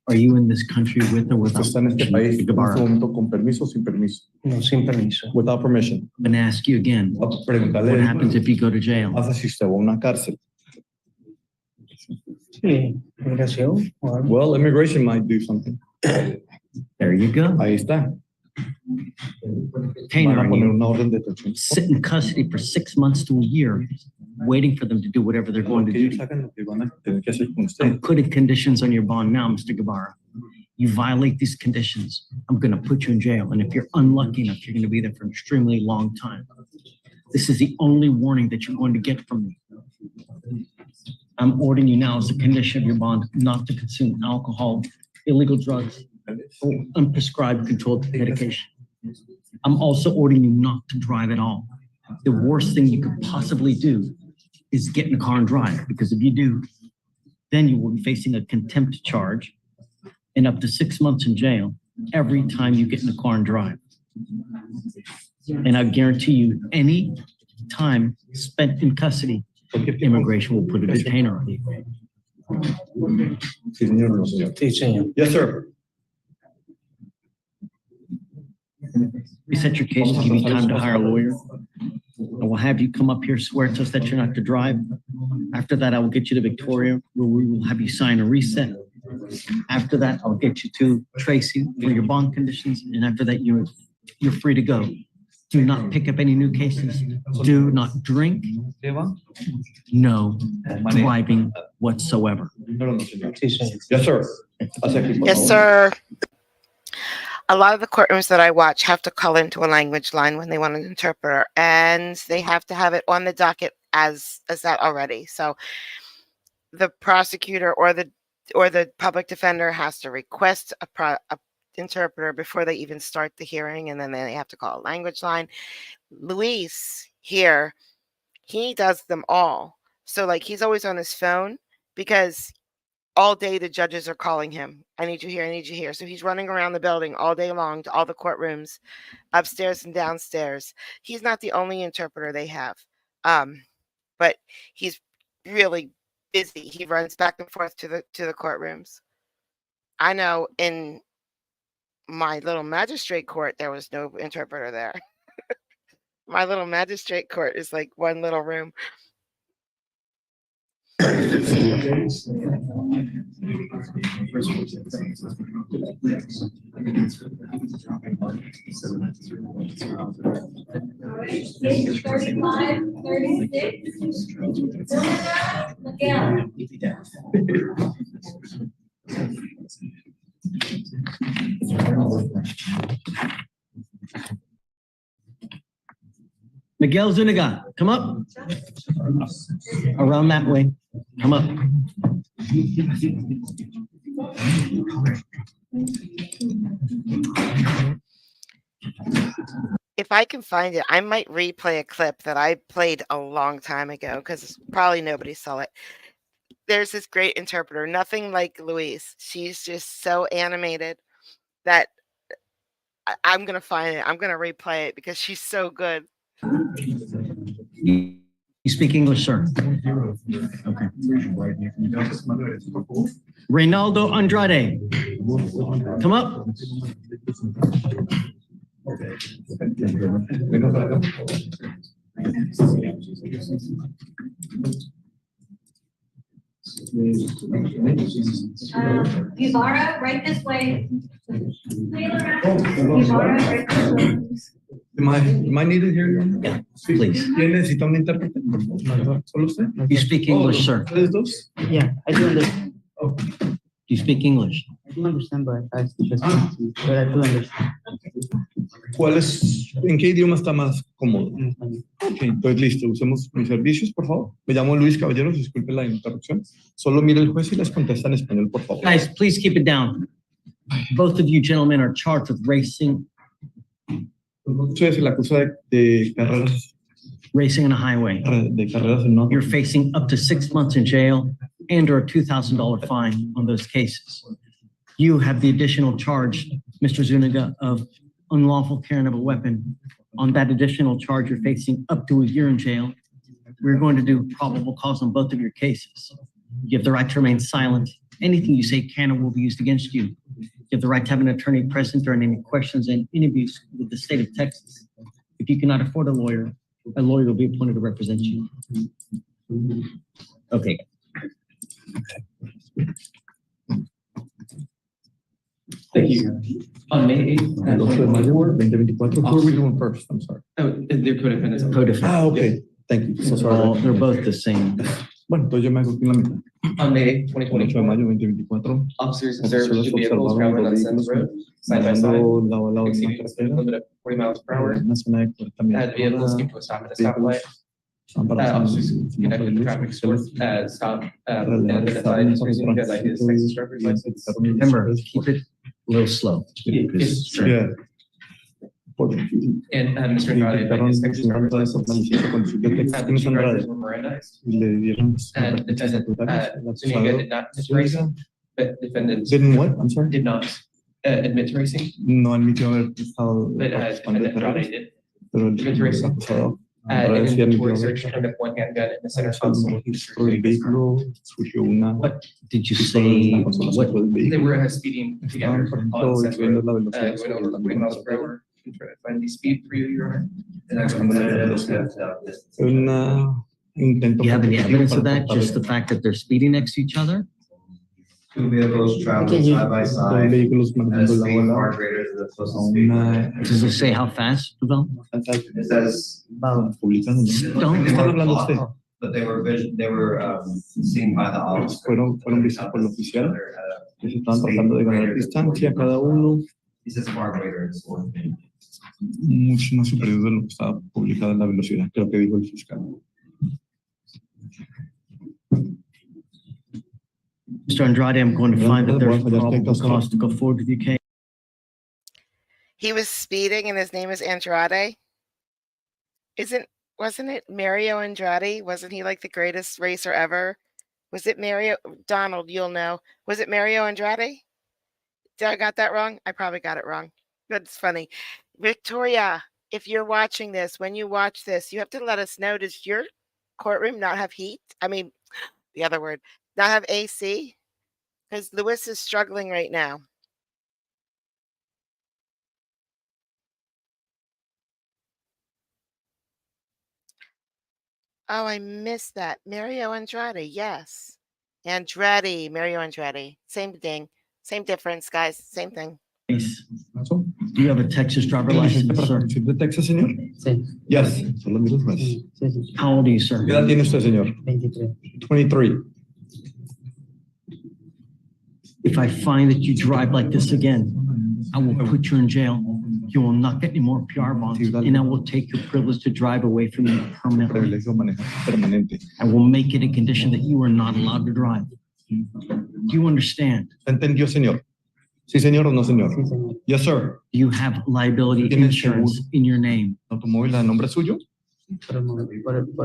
Are you in this country with or without Está en este país en Guevara? este momento con permiso o sin permiso. No, sin permiso. Without permission. I'm going to ask you again. Preguntarle. What happens if you go to jail? Pasa si usted va a una cárcel. Sí, migración. Well, immigration might do something. There you go. Ahí está. Detainer, Van a poner you una orden de detención. sit in custody for 6 months to a year, waiting for them to do whatever they're going to Que do. ellos hagan lo que van a tener que hacer con usted. I'm putting conditions on your bond now, Mr. Guevara. You violate these conditions, I'm going to put you in jail. And if you're unlucky enough, you're going to be there for an extremely long time. This is the only warning that you're going to get from me. I'm ordering you now as a condition of your bond not to consume alcohol, illegal drugs, or unprescribed controlled medication. I'm also ordering you not to drive at all. The worst thing you could possibly do is get in a car and drive, because if you do, then you will be facing a contempt charge and up to 6 months in jail every time you get in a car and drive. And I guarantee you, any time spent in custody, immigration will put a detainer on you. Sí, señor. No, señor. Sí, señor. Yes, sir. Reset your case to give you time to hire a lawyer. I will have you come up here, swear to us that you're not to drive. After that, I will get you to Victoria, where we will have you sign a reset. After that, I'll get you to Tracy for your bond conditions. And after that, you're free to go. Do not pick up any new cases. Do not drink. No driving whatsoever. Yes, sir. Yes, sir. a lot of the courtrooms that I watch have to call into a language line when they want an interpreter, and they have to have it on the docket as that already. So the prosecutor or the public defender has to request a interpreter before they even start the hearing, and then they have to call a language line. Luis here, he does them all. So like he's always on his phone because all day the judges are calling him. I need you here, I need you here. So he's running around the building all day long to all the courtrooms, upstairs and downstairs. He's not the only interpreter they have. But he's really busy. He runs back and forth to the courtrooms. I know in my little magistrate court there was no interpreter there. My little magistrate court is like one little room. Miguel Zuniga, come up. Around that way. Come up. If I can find it, I might replay a clip that I played a long time ago because probably nobody saw it. There's this great interpreter, nothing like Louise. She's just so animated that I'm going to find it. I'm going to replay it because she's so good. You speak English, sir? Okay. Reynaldo Andrade, come up. Guevara, right this way. Guevara, right this way. Am I needed here, Your Honor? Yeah, please. ¿Quién necesita un intérprete? ¿Solo usted? You speak English, sir? ¿Ustedes dos? Yeah, I do understand. You speak English? I do understand, but I just but I do understand. ¿En qué idioma está más cómodo? Ok, pues listo, usemos mis servicios, por favor. Me llamo Luis Caballeros, disculpe la interrupción. Solo mire el juez y les contesta en español, por favor. Guys, please keep it down. Both of you gentlemen are charged with racing. Usted se le acusa de carreras. Racing on a highway. De carreras en You're facing up to 6 months in jail and or a $2,000 fine on those cases. You have the additional charge, Mr. Zuniga, of unlawful carrying of a weapon. On that additional charge, you're facing up to a year in jail. We're going to do probable cause on both of your cases. You have the right to remain silent. Anything you say can or will be used against you. You have the right to have an attorney present during any questions and interviews with the state of Texas. If you cannot afford a lawyer will be appointed to represent you. Okay. Thank you. On May 8th. El 8 de mayo, 2024. Who are we doing first? I'm sorry. They're co-defendants. Co-defendants. Okay. Thank you. So sorry. They're both the same. Bueno, entonces yo me hago aquí la mitad. On May 8th, 8 de 2024, mayo 2024. officers observed two vehicles traveling on the side of the road, side by side, Lado a lado de exceeding una the speed carretera. limit of 40 miles per hour. Una zona de 40 The vehicles came to a stop at a stoplight. Officers conducted a traffic stop, and identified this person because I his Texas driver's license. Remember, keep it a little slow. Yes, sure. Yeah. And Mr. Andrade, like his Texas driver's license. The two drivers were Mirandized. Y le dieron And defendant, Zuniga did not admit to racing, but defendant Didn't what? I'm sorry. did not admit to racing, No admitió haber estado but participando de defendant Andrade carreras, did. pero admit to racing. acusado And Andrade sí admitió inventory haber search turned up one handgun in the center console. registró el vehículo, surgió una. What did you say? What? They were speeding together Estaban, por on ejemplo, Seth subiendo Road, la velocidad going over sobre 40 la miles per hour. I'm trying to find the speed for you, Your Honor. Una intento. Do you have any evidence of that? para Just the fact that they're speeding next to each other? Two vehicles traveling side by dos side vehículos at a manejando lado a speed far lado greater than the a posted speed limit. una. Does it say how fast, Pavel? It says, Publicando. Don't. Están hablando usted. but they were seen by the officer. Fueron vistos por el oficial. Que se estaban tratando de ganar distancia cada uno. This is far greater, it's worth it. Mucho más superior de lo que estaba publicado en la velocidad, creo que dijo el fiscal. Mr. Andrade, I'm going to find that there's probable cause to go forward with your case. He was speeding and his name is Andrade. Wasn't it Mario Andrade? Wasn't he like the greatest racer ever? Was it Mario? Donald, you'll know. Was it Mario Andrade? Did I got that wrong? I probably got it wrong. But it's funny. Victoria, if you're watching this, when you watch this, you have to let us know. Does your courtroom not have heat? I mean, the other word, not have AC? Because Lewis is struggling right now. Oh, I missed that. Mario Andrade, yes. Mario Andrade. Same thing. Same difference, guys. Same thing. Do you have a Texas driver license, sir? ¿De Texas, señor? Sí. Yes. Solo miro más. Sí, sí. How old are you, sir? ¿Qué edad tiene usted, señor? 23. 23. If I find that you drive like this again, I will put you in jail. You will not get any more PR bonds, and I will take your privilege to drive away from you permanently. I will make it a condition that you are not allowed to drive. Do you understand? ¿Entendió, señor? Sí, señor o no, señor? Sí, señor. Yes, sir. Do you have liability insurance in your name? ¿Automóvil a nombre suyo? Por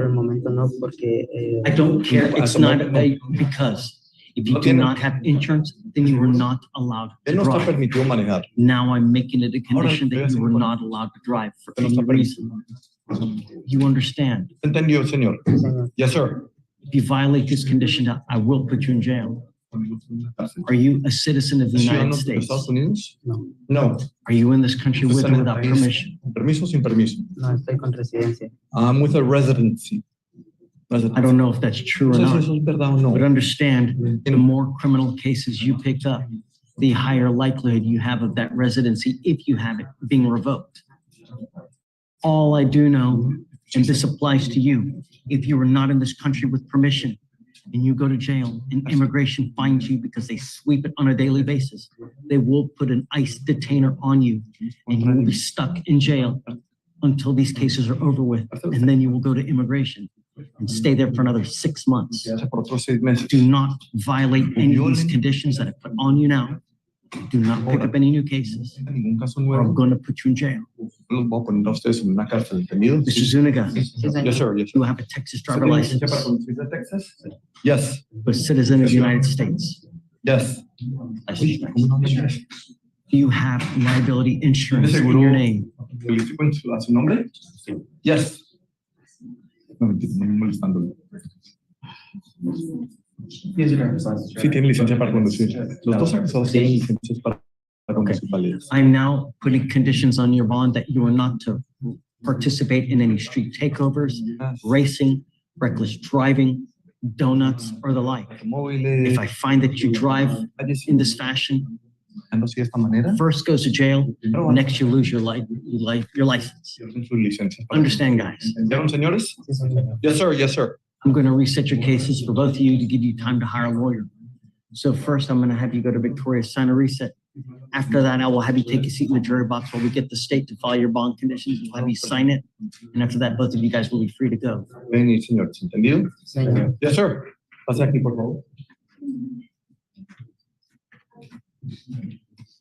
el momento no, porque... I don't care. It's not because. If you do not have insurance, then you are not allowed to Él no está drive. permitido manejar. Now I'm making it a condition that you are not allowed to drive for any reason. You understand? ¿Entendió, señor? Sí, señor. Yes, sir. If you violate this condition, I will put you in jail. Are you a citizen of the United ¿Ciudadano de States? Estados Unidos? No, No. Are you in this country with ¿Está or en el without país permission? con permiso o sin permiso? no, estoy con residencia. I'm with a residency. I don't know if that's true or No sé si not, eso es verdad o no. but understand, the more criminal cases you pick up, the higher likelihood you have of that residency, if you have it, being revoked. All I do know, and this applies to you, if you are not in this country with permission and you go to jail and immigration finds you because they sweep it on a daily basis, they will put an ICE detainer on you and you will be stuck in jail until these cases are over with, and then you will go to immigration and stay there for another 6 months. Do not violate any of these conditions that I put on you now. Do not pick up any new cases, or I'm going to put you in jail. Mr. Zuniga, Yes, sir. Yes, you sir. have a Texas driver license, Yes. a citizen of the United States. Yes. Do you have liability insurance in your name? ¿A su nombre? Yes. No, mentira, no molestándolo. Sí, tiene licencia para conducir. Los dos acusados tienen licencias para conducir válidas. I'm now putting conditions on your bond that you are not to participate in any street takeovers, racing, reckless driving, donuts, or the like. If I find that you drive in this fashion, first goes to jail, next you lose your license. Understand, guys? ¿Entendieron, señores? Yes, sir. Yes, sir. I'm going to reset your cases for both of you to give you time to hire a lawyer. So first, I'm going to have you go to Victoria, sign a reset. After that, I will have you take a seat in the jury box while we get the state to file your bond conditions. We'll have you sign it. And after that, both of you guys will be free to go. Ven, señor. ¿Entendido? Señor. Yes, sir. Pase aquí, por favor.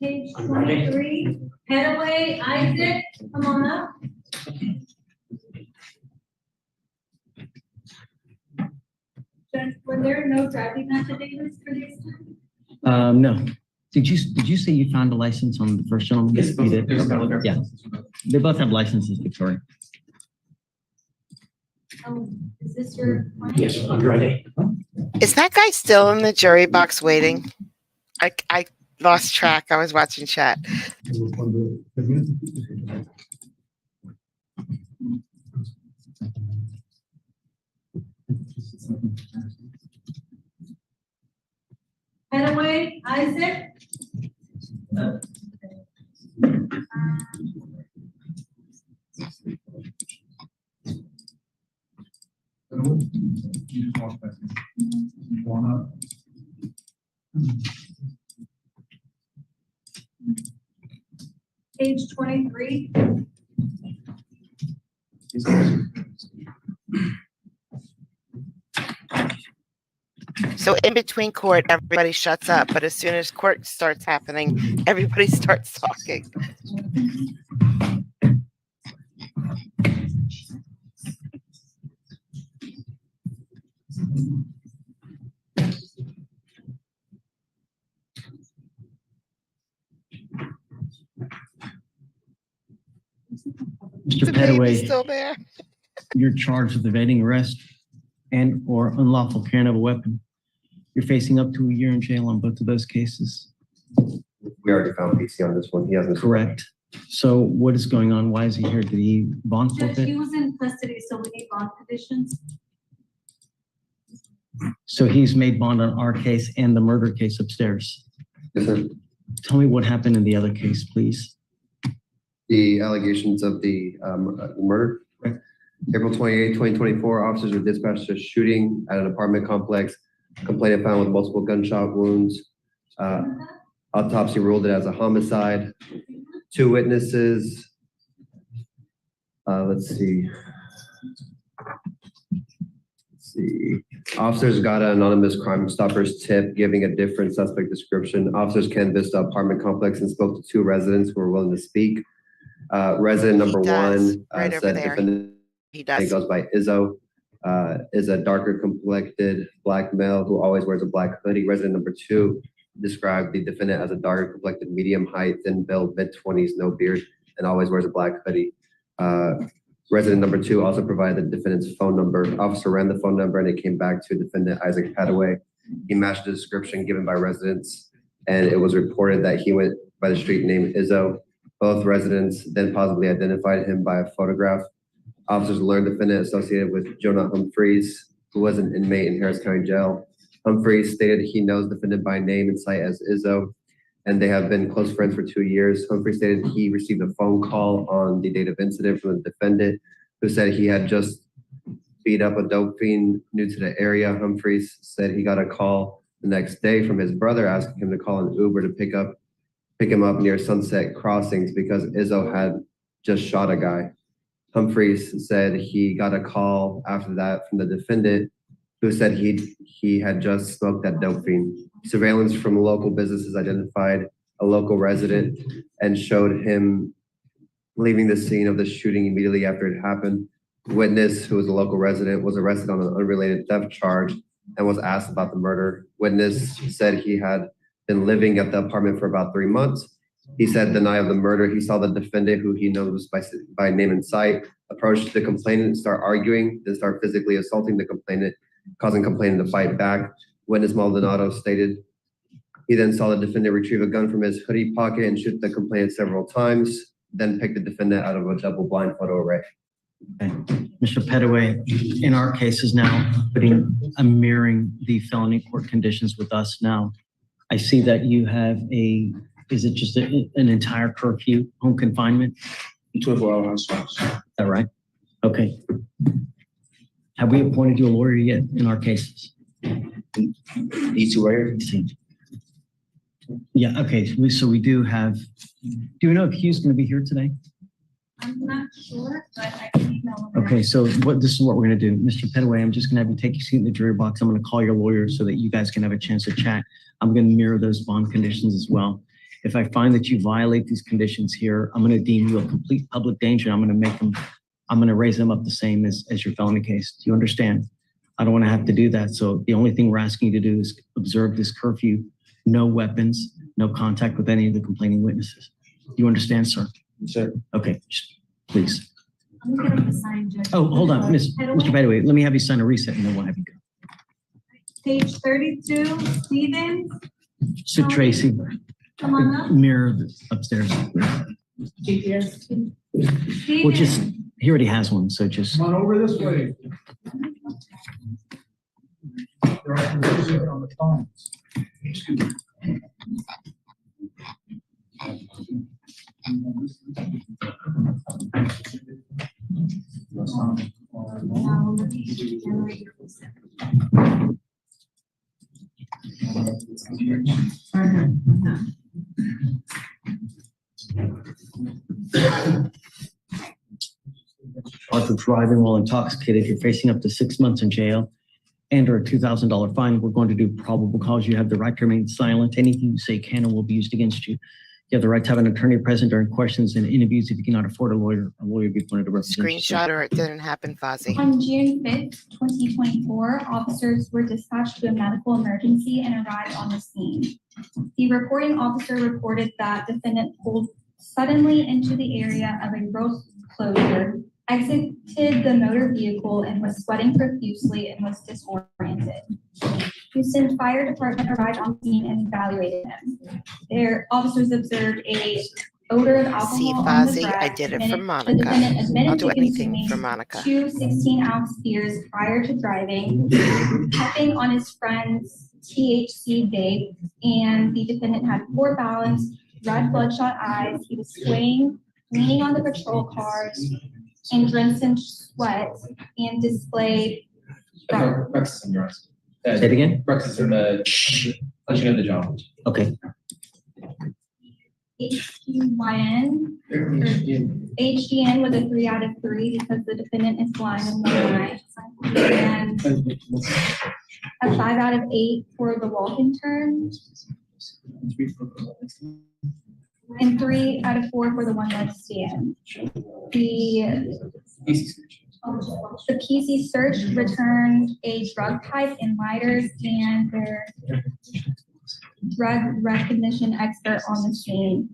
Page 23, Headaway, Isaac, come on up. Judge, were there no driving affidavits for these two? No. Did you say you found a license on the first gentleman? Yes, You did? okay. Yeah. They both have licenses, Victoria. Oh, is this your? Yes, Andrade. Is that guy still in the jury box waiting? I lost track. I was watching chat. Headaway, Isaac? Page 23. So in between court, everybody shuts up, but as soon as court starts happening, everybody starts talking. Mr. The baby's Petaway, still there. you're charged with evading arrest and or unlawful carrying of a weapon. You're facing up to a year in jail on both of those cases. We already found PC on this one. He hasn't. Correct. So what is going on? Why is he here? Did he bond Judge, forfeit? he was in custody, so we need bond conditions. So he's made bond on our case and the murder case upstairs. Yes, sir. Tell me what happened in the other case, please. The allegations of the murder. April 28, 2024, officers were dispatched to a shooting at an apartment complex. Complainant found with multiple gunshot wounds. Autopsy ruled it as a homicide. 2 witnesses. Let's see. Officers got an anonymous Crime Stoppers tip giving a different suspect description. Officers canvassed the apartment complex and spoke to 2 residents who were willing to speak. Resident number 1 right over said there. defendant He does. He goes by Izzo, is a darker complected black male who always wears a black hoodie. Resident number 2 described the defendant as a darker complected, medium height, thin build, mid-20s, no beard, and always wears a black hoodie. Resident number 2 also provided the defendant's phone number. Officer ran the phone number and it came back to defendant Isaac Padaway. He matched the description given by residents, and it was reported that he went by the street name Izzo. Both residents then positively identified him by a photograph. Officers learned the defendant associated with Jonah Humphreys, who was an inmate in Harris County Jail. Humphreys stated he knows the defendant by name and sight as Izzo, and they have been close friends for 2 years. Humphreys stated he received a phone call on the date of incident from the defendant, who said he had just beat up a dope fiend new to the area. Humphreys said he got a call the next day from his brother asking him to call an Uber to pick him up near Sunset Crossings because Izzo had just shot a guy. Humphreys said he got a call after that from the defendant, who said he had just smoked that dope fiend. Surveillance from local businesses identified a local resident and showed him leaving the scene of the shooting immediately after it happened. Witness, who was a local resident, was arrested on an unrelated theft charge and was asked about the murder. Witness said he had been living at the apartment for about 3 months. He said the night of the murder, he saw the defendant, who he knows by name and sight, approach the complainant and start arguing, then start physically assaulting the complainant, causing complainant to fight back. Witness Maldonado stated he then saw the defendant retrieve a gun from his hoodie pocket and shoot the complainant several times, then pick the defendant out of a double blind photo array. Okay. Mr. Petaway, in our cases now, mirroring the felony court conditions with us now, I see that you have is it just an entire curfew, home confinement? 24 hours. Is that right? Okay. Have we appointed you a lawyer yet in our cases? Need to lawyer? Yeah, okay. So we do have, do we know if Hugh's going to be here today? I'm not sure, but I can email him. Okay, so this is what we're going to do. Mr. Petaway, I'm just going to have you take a seat in the jury box. I'm going to call your lawyer so that you guys can have a chance to chat. I'm going to mirror those bond conditions as well. If I find that you violate these conditions here, I'm going to deem you a complete public danger. I'm going to raise them up the same as your felony case. Do you understand? I don't want to have to do that. So the only thing we're asking you to do is observe this curfew, no weapons, no contact with any of the complaining witnesses. Do you understand, sir? Sir. Okay, please. I'm gonna get him to sign, Judge. Oh, hold on, Mr. Petaway, let me have you sign a reset and then we'll have you go. Page 32, Stevens, So Tracy, come on up. mirror upstairs. GPS. Well, just, he already has one, so just. Come on over this way. They're all confusing on the phones. Charged with driving while intoxicated, you're facing up to 6 months in jail and or a $2,000 fine. We're going to do probable cause. You have the right to remain silent. Anything you say can and will be used against you. You have the right to have an attorney present during questions and interviews. If you cannot afford a lawyer will be appointed to represent you. Screenshot or it didn't happen, Fozzie. On June 5th, 2024, officers were dispatched to a medical emergency and arrived on the scene. The reporting officer reported that defendant pulled suddenly into the area of a road closure, exited the motor vehicle and was sweating profusely and was disoriented. Houston Fire Department arrived on scene and evaluated him. Their officers observed a odor of alcohol See, on the Fozzie, breath. I did it for The Monica. defendant admitted I'll do to anything consuming for Monica. 2 16-ounce beers prior to driving, puffing on his friend's THC vape, and the defendant had poor balance, red bloodshot eyes. He was swaying, leaning on the patrol cars, and drenched in sweat, and displayed Breakfast in your eyes. Say it again? Breakfast in the, punching of the jaw. Okay. HDYN. HDN was a 3 out of 3 because the defendant is blind in one eye. And a 5 out of 8 for the walk and turn. And 3 out of 4 for the one leg stand. The PC search returned a drug pipe and lighters, and their drug recognition expert on the scene.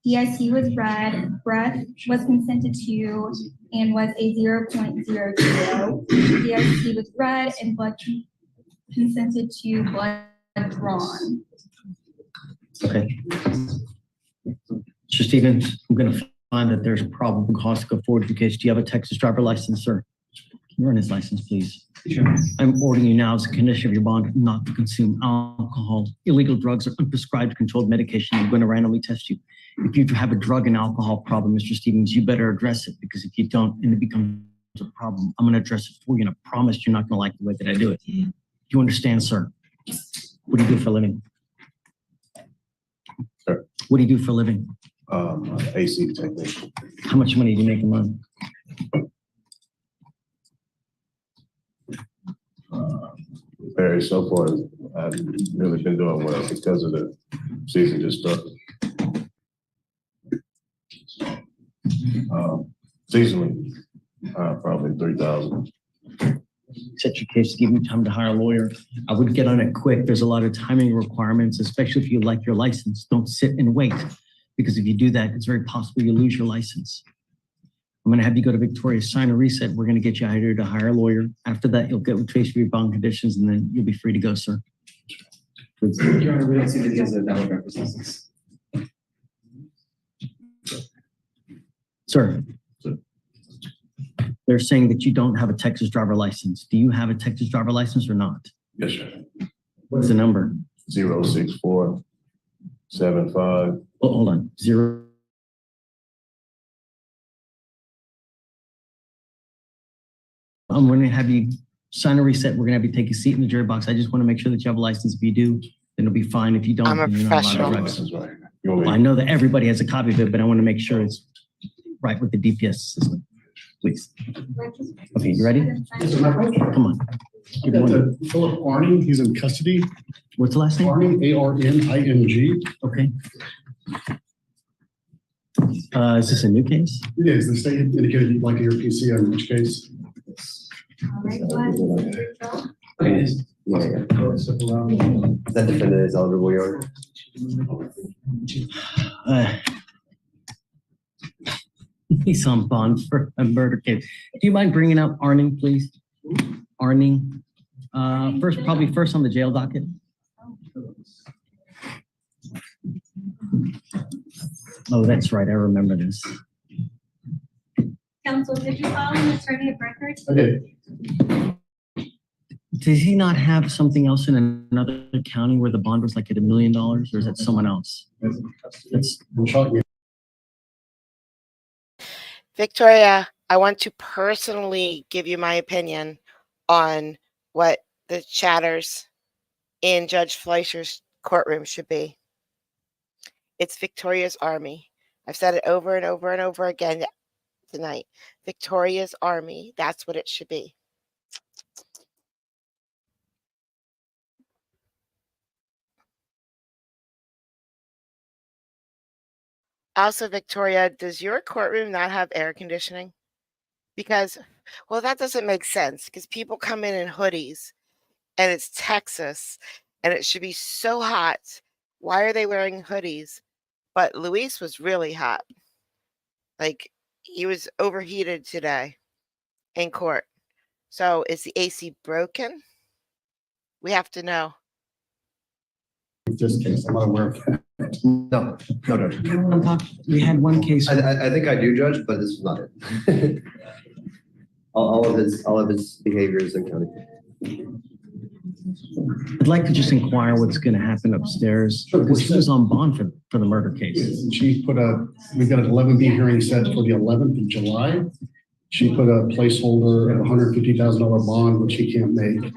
DIC was read, breath was consented to, and was a 0.00. DIC was read and blood consented to, blood drawn. Okay. Mr. Stevens, I'm going to find that there's probable cause to go forward with the case. Do you have a Texas driver license, sir? Can you run his license, please? Sure. I'm ordering you now as a condition of your bond not to consume alcohol, illegal drugs, or unprescribed controlled medication. I'm going to randomly test you. If you have a drug and alcohol problem, Mr. Stevens, you better address it, because if you don't and it becomes a problem, I'm going to address it for you, and I promise you're not going to like the way that I do it. Do you understand, sir? What do you do for a living? Sir. What do you do for a living? AC technician. How much money do you make a month? Very so far, I've really been doing well because of the season just started. Seasonally, probably 3,000. Set your case, give me time to hire a lawyer. I would get on it quick. There's a lot of timing requirements, especially if you like your license. Don't sit and wait, because if you do that, it's very possible you lose your license. I'm going to have you go to Victoria, sign a reset. We're going to get you hired to hire a lawyer. After that, you'll get with trace your bond conditions, and then you'll be free to go, sir. Please. Your Honor, we don't see that he has a valid driver's license. Sir, they're saying that you don't have a Texas driver license. Do you have a Texas driver license or not? Yes, sir. What's the number? 06475. Oh, hold on. 0. I'm going to have you sign a reset. We're going to have you take a seat in the jury box. I just want to make sure that you have a license. If you do, then it'll be fine. If you don't, I'm a then you're not allowed to professional. drive. You want me- I know that everybody has a copy of it, but I want to make sure it's right with the DPS system. Please. Okay, you ready? Come on. Give me one. Philip Arning, he's in custody. What's the last name? Arning, ARNING. Okay. Is this a new case? It is. The state indicated you'd like to hear PC on which case. That defendant is eligible, Your Honor. He's on bond for a murder case. Do you mind bringing up Arning, please? Arning. Probably first on the jail docket. Oh, that's right. I remember this. Counsel, did you file an attorney of record? I did. Does he not have something else in another county where the bond was like at $1 million, or is that someone else? That's Victoria, I want to personally give you my opinion on what the chatters in Judge Fleischer's courtroom should be. It's Victoria's Army. I've said it over and over and over again tonight. Victoria's Army. That's what it should be. Also, Victoria, does your courtroom not have air conditioning? Because, well, that doesn't make sense because people come in hoodies and it's Texas and it should be so hot. Why are they wearing hoodies? But Luis was really hot. Like, he was overheated today in court. So is the AC broken? We have to know. This case, I'm not aware of that. No, no, no. We had one case. I think I do, Judge, but this is not it. all of his behaviors in county. I'd like to just inquire what's going to happen upstairs, because he was on bond for the murder case. She put we've got an 11B hearing set for the 11th of July. She put a placeholder at $150,000 bond, which she can't make.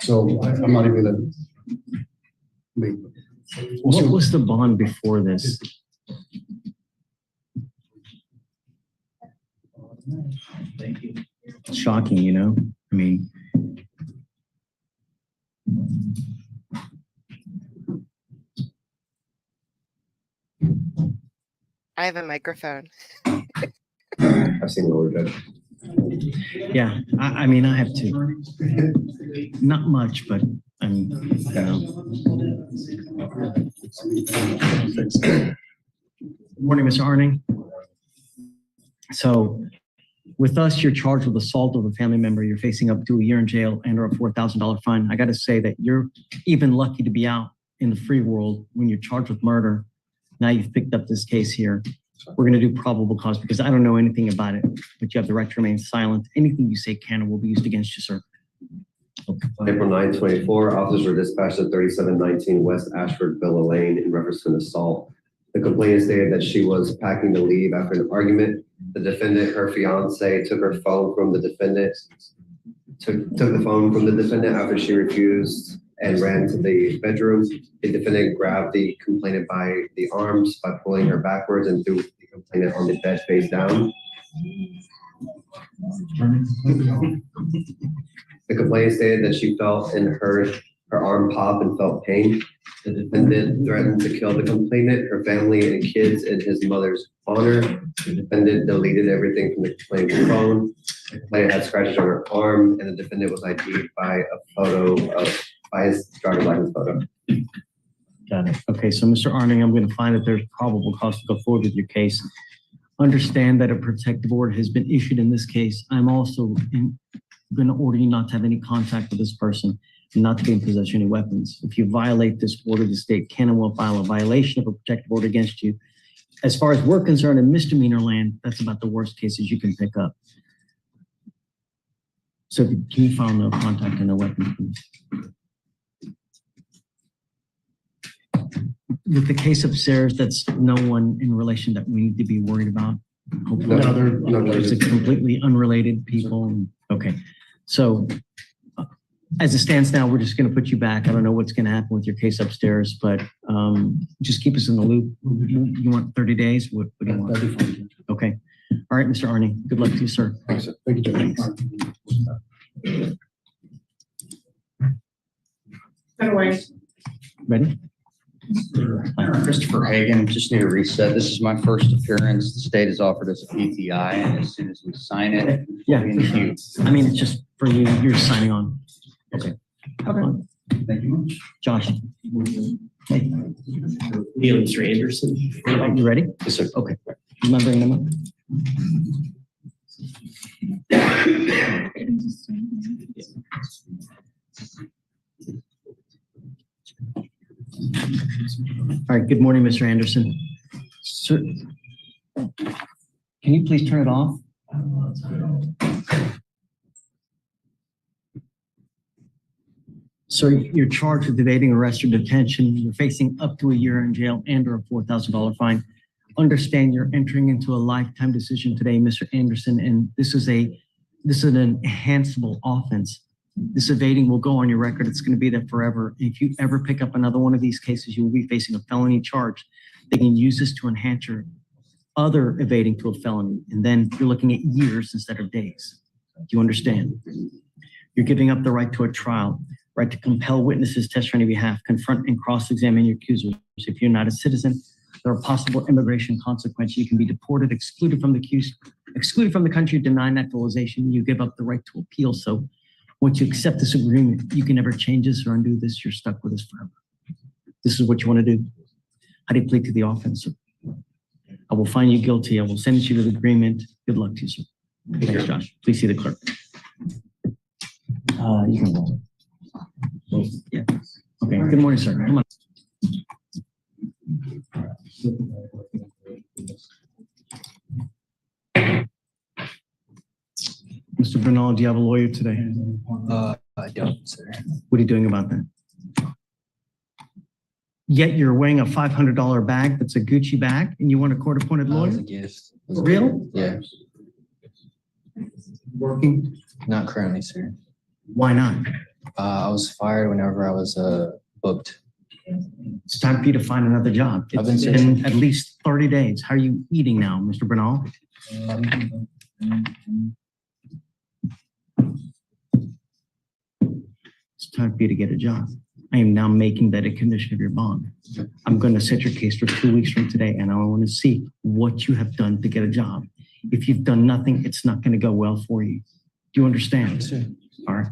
So I'm not even going to make. What was the bond before this? Shocking, you know? I mean, I have a microphone. I've seen the word, Judge. yeah, I mean, I have to. Not much, but I mean, you know. Good morning, Mr. Arning. So with us, you're charged with assault of a family member. You're facing up to a year in jail and or a $4,000 fine. I got to say that you're even lucky to be out in the free world when you're charged with murder. Now you've picked up this case here. We're going to do probable cause because I don't know anything about it, but you have the right to remain silent. Anything you say can or will be used against you, sir. On April 9, 24, officers were dispatched at 3719 West Ashford Villa Lane in reference to an assault. The complainant stated that she was packing to leave after an argument. The defendant, her fiance, took her phone from the defendant, took the phone from the defendant after she refused and ran to the bedroom. The defendant grabbed the complainant by the arms by pulling her backwards and threw the complainant on the bed face down. The complainant stated that she felt and heard her arm pop and felt pain. The defendant threatened to kill the complainant, her family, and kids in his mother's honor. The defendant deleted everything from the complainant's phone. The complainant had scratches on her arm, and the defendant was ID'd by his driver's license photo. Got it. Okay, so Mr. Arning, I'm going to find that there's probable cause to go forward with your case. Understand that a protective order has been issued in this case. I'm also going to order you not to have any contact with this person and not to be in possession of any weapons. If you violate this order, the state can and will file a violation of a protective order against you. As far as we're concerned, in misdemeanor land, that's about the worst cases you can pick up. So can you file no contact and no weapons, please? With the case upstairs, that's no one in relation that we need to be worried about. Hopefully, it's a completely unrelated people. Okay, so as it stands now, we're just going to put you back. I don't know what's going to happen with your case upstairs, but just keep us in the loop. You want 30 days? What do you want? Okay. All right, Mr. Arning, good luck to you, sir. Thanks, sir. Thank you, Judge. Ready? Christopher Hagan, just need a reset. This is my first appearance. The state has offered us a PTI, and as soon as we sign it, Yeah. we'll be in the queue. I mean, it's just for you. You're signing on. Okay. Okay. Thank you. Josh. Hey. Neil, Mr. Anderson. You ready? Yes, sir. Okay. You mind bringing them up? All right, good morning, Mr. Anderson. Sir, can you please turn it off? So you're charged with evading arrest or detention. You're facing up to a year in jail and or a $4,000 fine. Understand you're entering into a lifetime decision today, Mr. Anderson, and this is an enhanceable offense. This evading will go on your record. It's going to be there forever. If you ever pick up another one of these cases, you will be facing a felony charge. They can use this to enhance your other evading to a felony, and then you're looking at years instead of days. Do you understand? You're giving up the right to a trial, right to compel witnesses to testify on your behalf, confront and cross-examine your accusers. If you're not a citizen, there are possible immigration consequences. You can be deported, excluded from the country, denied naturalization. You give up the right to appeal. So once you accept this agreement, you can never change this or undo this. You're stuck with us forever. This is what you want to do. How do you plead to the offense? I will find you guilty. I will sentence you to the agreement. Good luck to you, sir. Thanks, Josh. Please see the clerk. You can roll. Yeah. Okay. Good morning, sir. Come on. Mr. Bernal, do you have a lawyer today? I don't, sir. What are you doing about that? Yet you're wearing a $500 bag that's a Gucci bag, and you want a court-appointed That was lawyer? a gift. Real? Yeah, Working? not currently, sir. Why not? I was fired whenever I was booked. It's time for you to find another job. I've been It's searching. been at least 30 days. How are you eating now, Mr. Bernal? It's time for you to get a job. I am now making that a condition of your bond. I'm going to set your case for 2 weeks from today, and I want to see what you have done to get a job. If you've done nothing, it's not going to go well for you. Do you understand? Yes, sir. All right.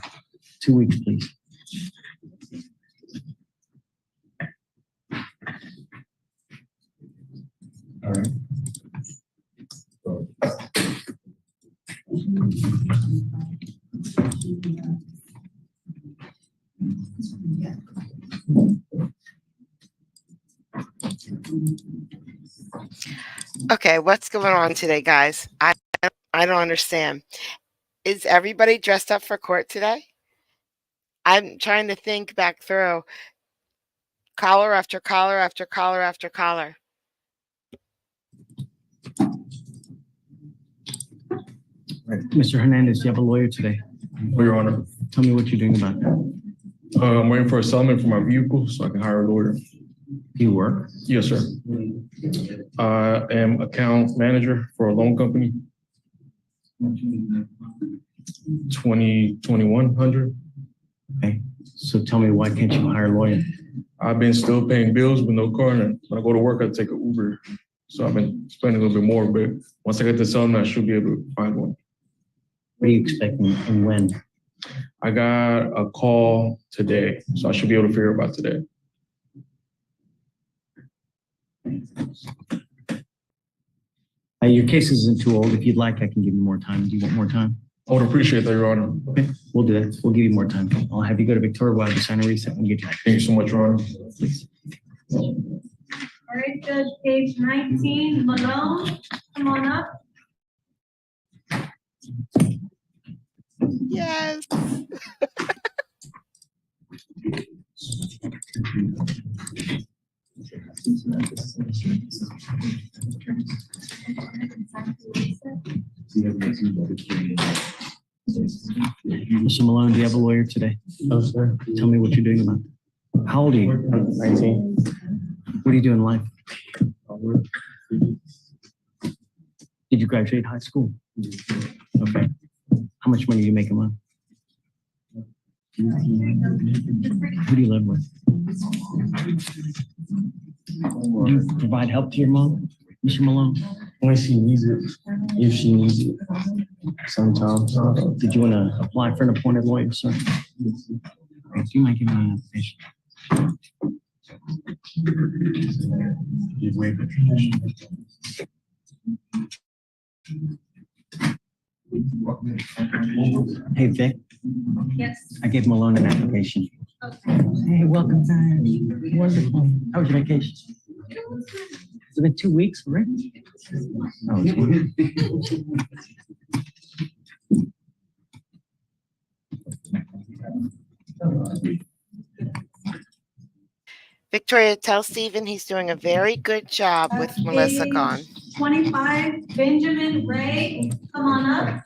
2 weeks, please. All right. Okay, what's going on today, guys? I don't understand. Is everybody dressed up for court today? I'm trying to think back through collar after collar after collar after collar. Mr. Hernandez, do you have a lawyer today? Your Honor, Tell me what you're doing about that. I'm waiting for a settlement for my vehicle so I can hire a lawyer. Do you work? Yes, sir. I am account manager for a loan company. 2100. Okay. So tell me, why can't you hire a lawyer? I've been still paying bills with no car, and when I go to work, I take an Uber. So I've been spending a little bit more, but once I get the settlement, I should be able to find one. What are you expecting and when? I got a call today, so I should be able to figure it out today. Your case isn't too old. If you'd like, I can give you more time. Do you want more time? I would appreciate that, Your Honor. Okay, we'll do that. We'll give you more time. I'll have you go to Victoria while the sign a receipt and get you. Thank you so much, Your Honor. Please. All right, Judge, page 19, Malone, come on up. Yes. Mr. Malone, do you have a lawyer today? No, sir. Tell me what you're doing about it. How old are you? 19. What do you do in life? Did you graduate high school? Okay. How much money do you make a month? Who do you live with? Do you provide help to your mom, Mr. Malone? When she needs it, if she needs it, sometimes. Did you want to apply for an appointed lawyer, sir? Okay, you might give me an application. Hey, Vic, Yes. I gave Malone an application. Okay. Hey, welcome back. Wonderful. How was your vacation? It's been 2 weeks, right? Oh, it's fine. Victoria, tell Stephen he's doing a very good job with Melissa gone. 25, Benjamin Ray, come on up.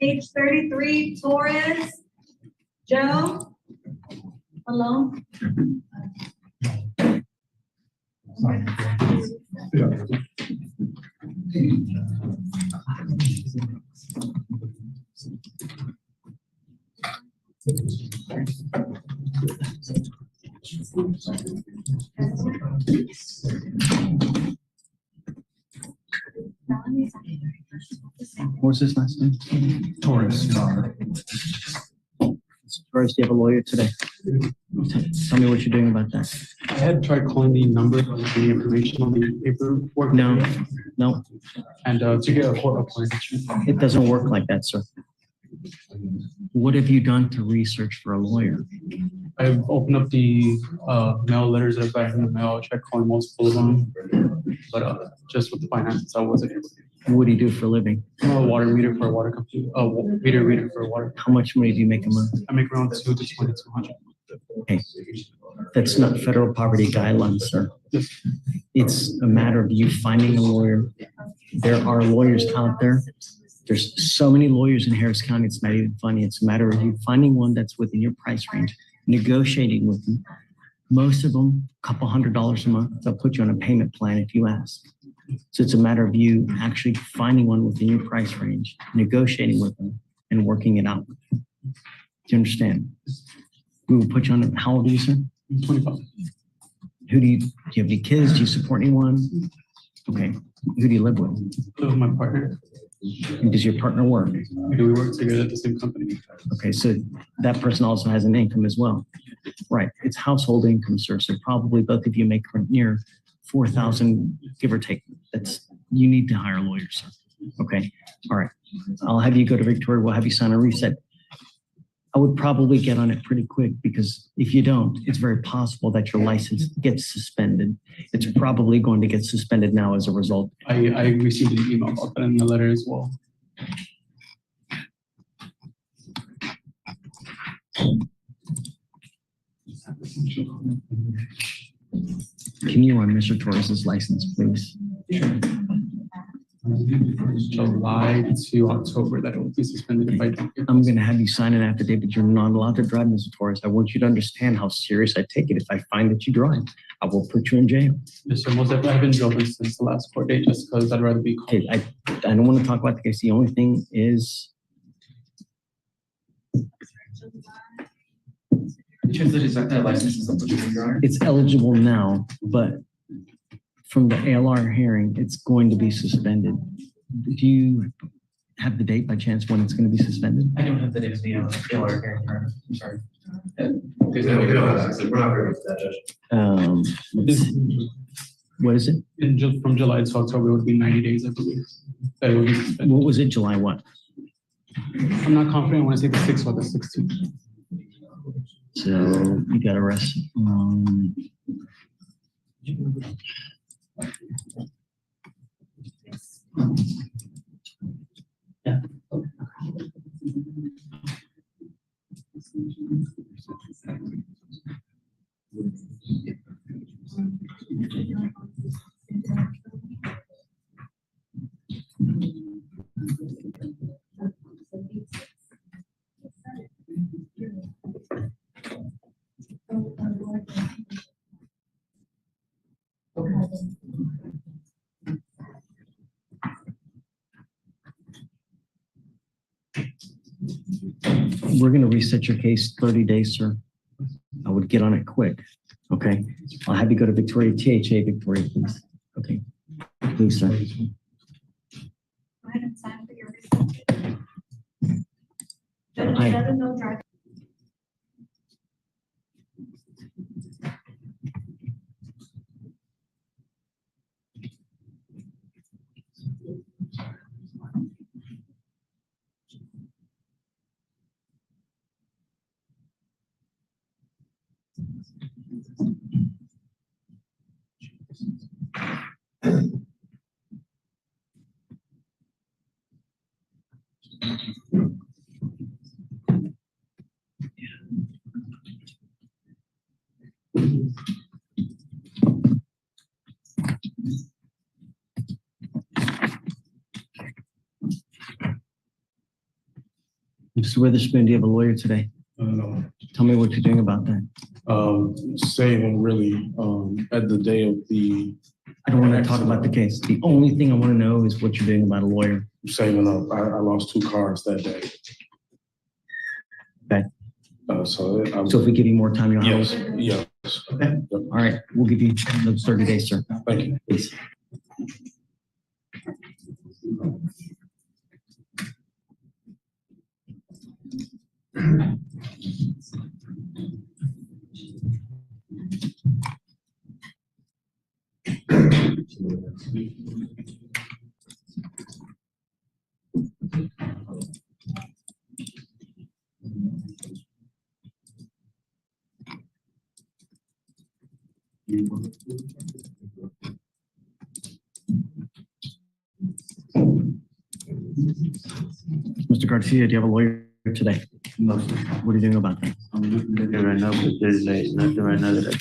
Page 33, Torres. Joe. Hello. What's his last name? Torres. Torres, do you have a lawyer today? Tell me what you're doing about that. I had tried calling the number on the information on the paperwork. No. And to get a court appointment. It doesn't work like that, sir. What have you done to research for a lawyer? I've opened up the mail letters that I've gotten in the mail. I tried calling multiple of them, but just with the finances, I wasn't able to. What do you do for a living? I'm a water reader for a water company. Reader for a water. How much money do you make a month? I make around 2 to 2,200. Okay. That's not federal poverty guidelines, sir. It's a matter of you finding a lawyer. There are lawyers out there. There's so many lawyers in Harris County, it's not even funny. It's a matter of you finding one that's within your price range, negotiating with them. Most of them, a couple $100 a month. They'll put you on a payment plan if you ask. So it's a matter of you actually finding one within your price range, negotiating with them, and working it out. Do you understand? We will put you on. How old are you, sir? 25. Who do you have any kids? Do you support anyone? Okay. Who do you live with? I live with my partner. And does your partner work? We work together at the same company. Okay, so that person also has an income as well. Right. It's household income, sir. So probably both of you make near 4,000, give or take. You need to hire a lawyer, sir. Okay. All right. I'll have you go to Victoria. We'll have you sign a reset. I would probably get on it pretty quick because if you don't, it's very possible that your license gets suspended. It's probably going to get suspended now as a result. I received an email about that in the letter as well. Can you run Mr. Torres's license, please? July to October that it will be suspended if I don't. I'm going to have you sign an affidavit. You're not allowed to drive, Mr. Torres. I want you to understand how serious I take it. If I find that you drive, I will put you in jail. Yes, sir. Most definitely, I've been driving since the last court date just because I'd rather be calm. Okay, I don't want to talk about the case. The only thing is. It's eligible now, but from the ALR hearing, it's going to be suspended. Do you have the date by chance when it's going to be suspended? I don't have the date of the ALR hearing. I'm sorry. We're not very with that, Judge. What is it? From July to October, it would be 90 days, I believe. That it would be suspended. What was it, July what? I'm not confident. I want to say the 6th or the 16th. So you got arrested. Yeah. We're going to reset your case 30 days, sir. I would get on it quick. Okay. I'll have you go to Victoria, THA, Victoria, please. Okay. Please, sir. Go ahead and sign for your receipt. Judge, Hi. let them know drive. Mr. Witherspoon, do you have a lawyer today? No. Tell me what you're doing about that. Saving really, at the day of the. I don't want to talk about the case. The only thing I want to know is what you're doing about a lawyer. Saving up. I lost 2 cars that day. Okay. So if we give you more time, you'll have. Yes. Okay. All right. We'll give you those 30 days, sir. Thank you. Please. Mr. Garcia, do you have a lawyer today? No, sir. What are you doing about that? I'm looking right now, but there's nothing right now that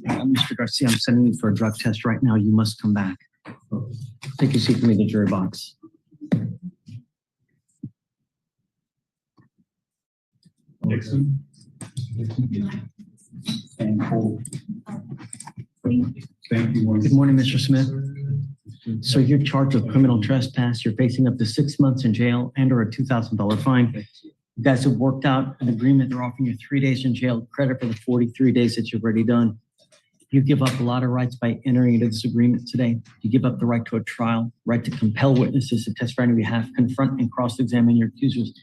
Mr. Garcia, I'm sending you for a drug test right now. You must come back. Take your seat for me in the jury box. Dixon. And Cole. Thank you. Good morning, Mr. Smith. So you're charged with criminal trespass. You're facing up to 6 months in jail and or a $2,000 fine. You guys have worked out an agreement. They're offering you 3 days in jail, credit for the 43 days that you've already done. You give up a lot of rights by entering into this agreement today. You give up the right to a trial, right to compel witnesses to testify on your behalf, confront and cross-examine your accusers.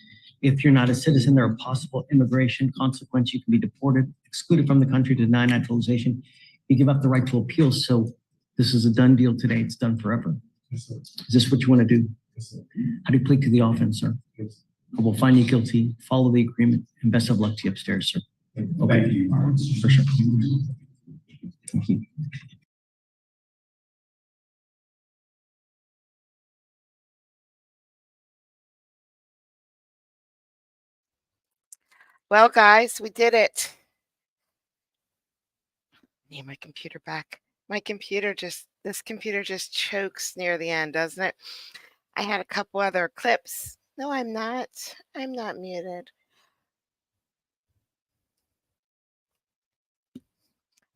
If you're not a citizen, there are possible immigration consequences. You can be deported, excluded from the country, denied naturalization. You give up the right to appeal. So this is a done deal today. It's done forever. Yes, Is this what you want to do? Yes, sir. How do you plead to the offense, sir? Yes. I will find you guilty, follow the agreement, and best of luck to you upstairs, sir. Okay. Thank you. For sure. Thank you. Well, guys, we did it. Need my computer back. This computer just chokes near the end, doesn't it? I had a couple other clips. No, I'm not. I'm not muted.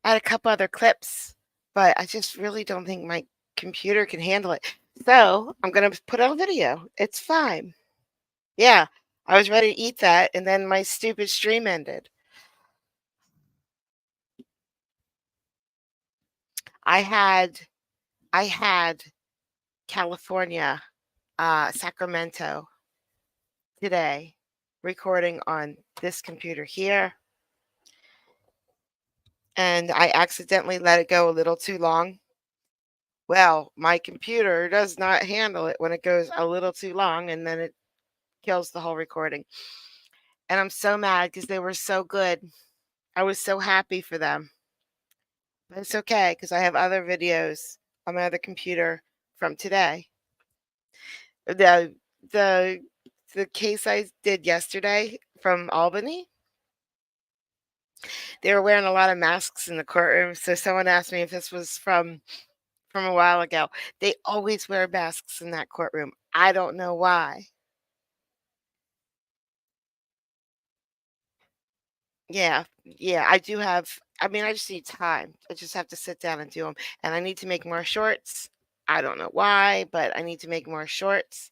I had a couple other clips, but I just really don't think my computer can handle it. So I'm going to put on video. It's fine. Yeah, I was ready to eat that, and then my stupid stream ended. I had California, Sacramento today, recording on this computer here. And I accidentally let it go a little too long. Well, my computer does not handle it when it goes a little too long, and then it kills the whole recording. And I'm so mad because they were so good. I was so happy for them. But it's okay because I have other videos on my other computer from today. The the the case I did yesterday from Albany, they were wearing a lot of masks in the courtroom. So someone asked me if this was from a while ago. They always wear masks in that courtroom. I don't know why. Yeah, I do have. I mean, I just need time. I just have to sit down and do them, and I need to make more shorts. I don't know why, but I need to make more shorts.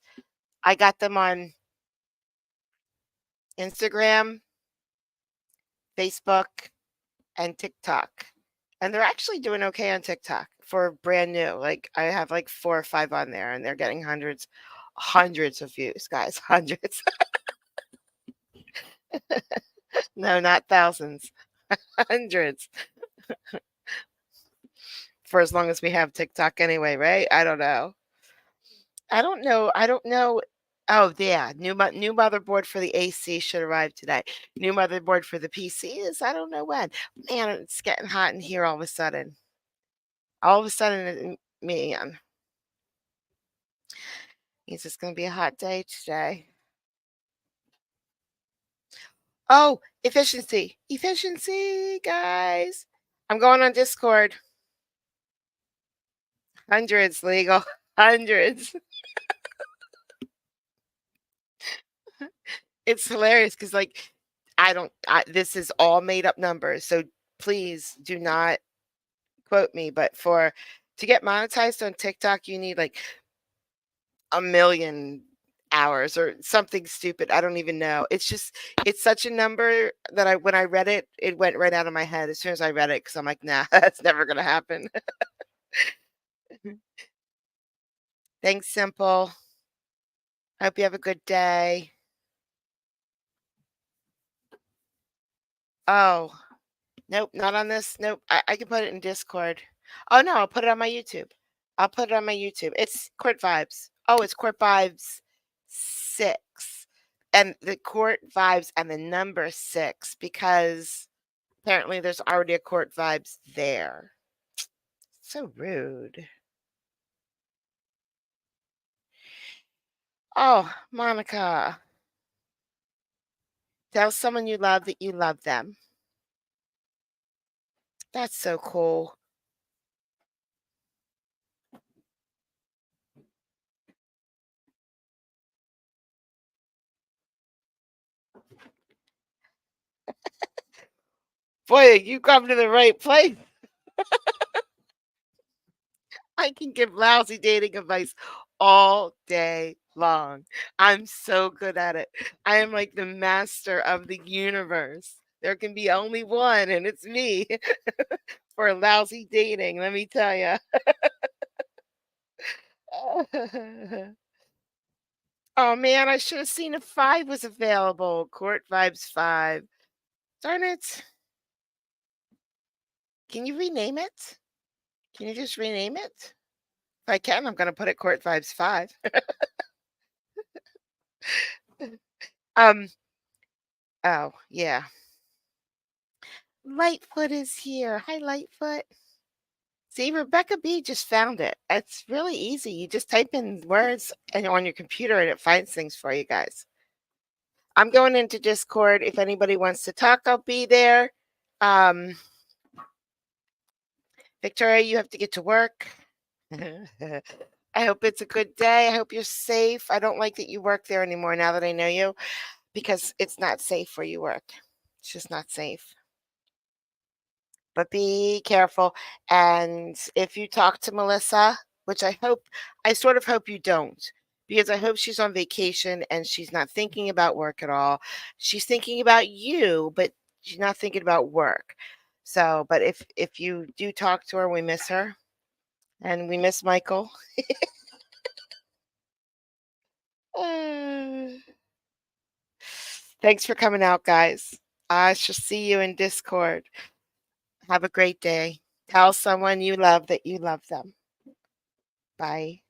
I got them on Instagram, Facebook, and TikTok. And they're actually doing okay on TikTok for brand new. Like I have like 4 or 5 on there and they're getting hundreds of views, guys, hundreds. No, not thousands. Hundreds. For as long as we have TikTok anyway, right? I don't know. I don't know. Oh, yeah. New motherboard for the AC should arrive today. New motherboard for the PC is I don't know when. Man, it's getting hot in here all of a sudden. All of a sudden, man. Means it's going to be a hot day today. Oh, efficiency. Efficiency, guys. I'm going on Discord. Hundreds legal. Hundreds. It's hilarious because like this is all made up numbers. So please do not quote me, but to get monetized on TikTok, you need like 1,000,000 hours or something stupid. I don't even know. It's such a number that when I read it, it went right out of my head as soon as I read it because I'm like, nah, that's never gonna happen. Thanks, Simple. Hope you have a good day. Oh, nope, not on this. Nope. I can put it in Discord. Oh no, I'll put it on my YouTube. I'll put it on my YouTube. It's Court Vibes. Oh, it's Court Vibes 6. And the Court Vibes and the number 6 because apparently there's already a Court Vibes there. So rude. Oh, Monica. Tell someone you love that you love them. That's so cool. Boy, you come to the right place. I can give lousy dating advice all day long. I'm so good at it. I am like the master of the universe. There can be only one, and it's me for lousy dating, let me tell you. Oh man, I should have seen if 5 was available. Court Vibes 5. Darn it. Can you rename it? Can you just rename it? If I can, I'm going to put it Court Vibes 5. um, oh, yeah. Lightfoot is here. Hi, Lightfoot. See, Rebecca B just found it. It's really easy. You just type in words on your computer and it finds things for you guys. I'm going into Discord. If anybody wants to talk, I'll be there. Victoria, you have to get to work. I hope it's a good day. I hope you're safe. I don't like that you work there anymore now that I know you because it's not safe where you work. It's just not safe. But be careful. And if you talk to Melissa, which I sort of hope you don't, because I hope she's on vacation and she's not thinking about work at all. She's thinking about you, but she's not thinking about work. So, but if you do talk to her, we miss her and we miss Michael. Thanks for coming out, guys. I shall see you in Discord. Have a great day. Tell someone you love that you love them. Bye.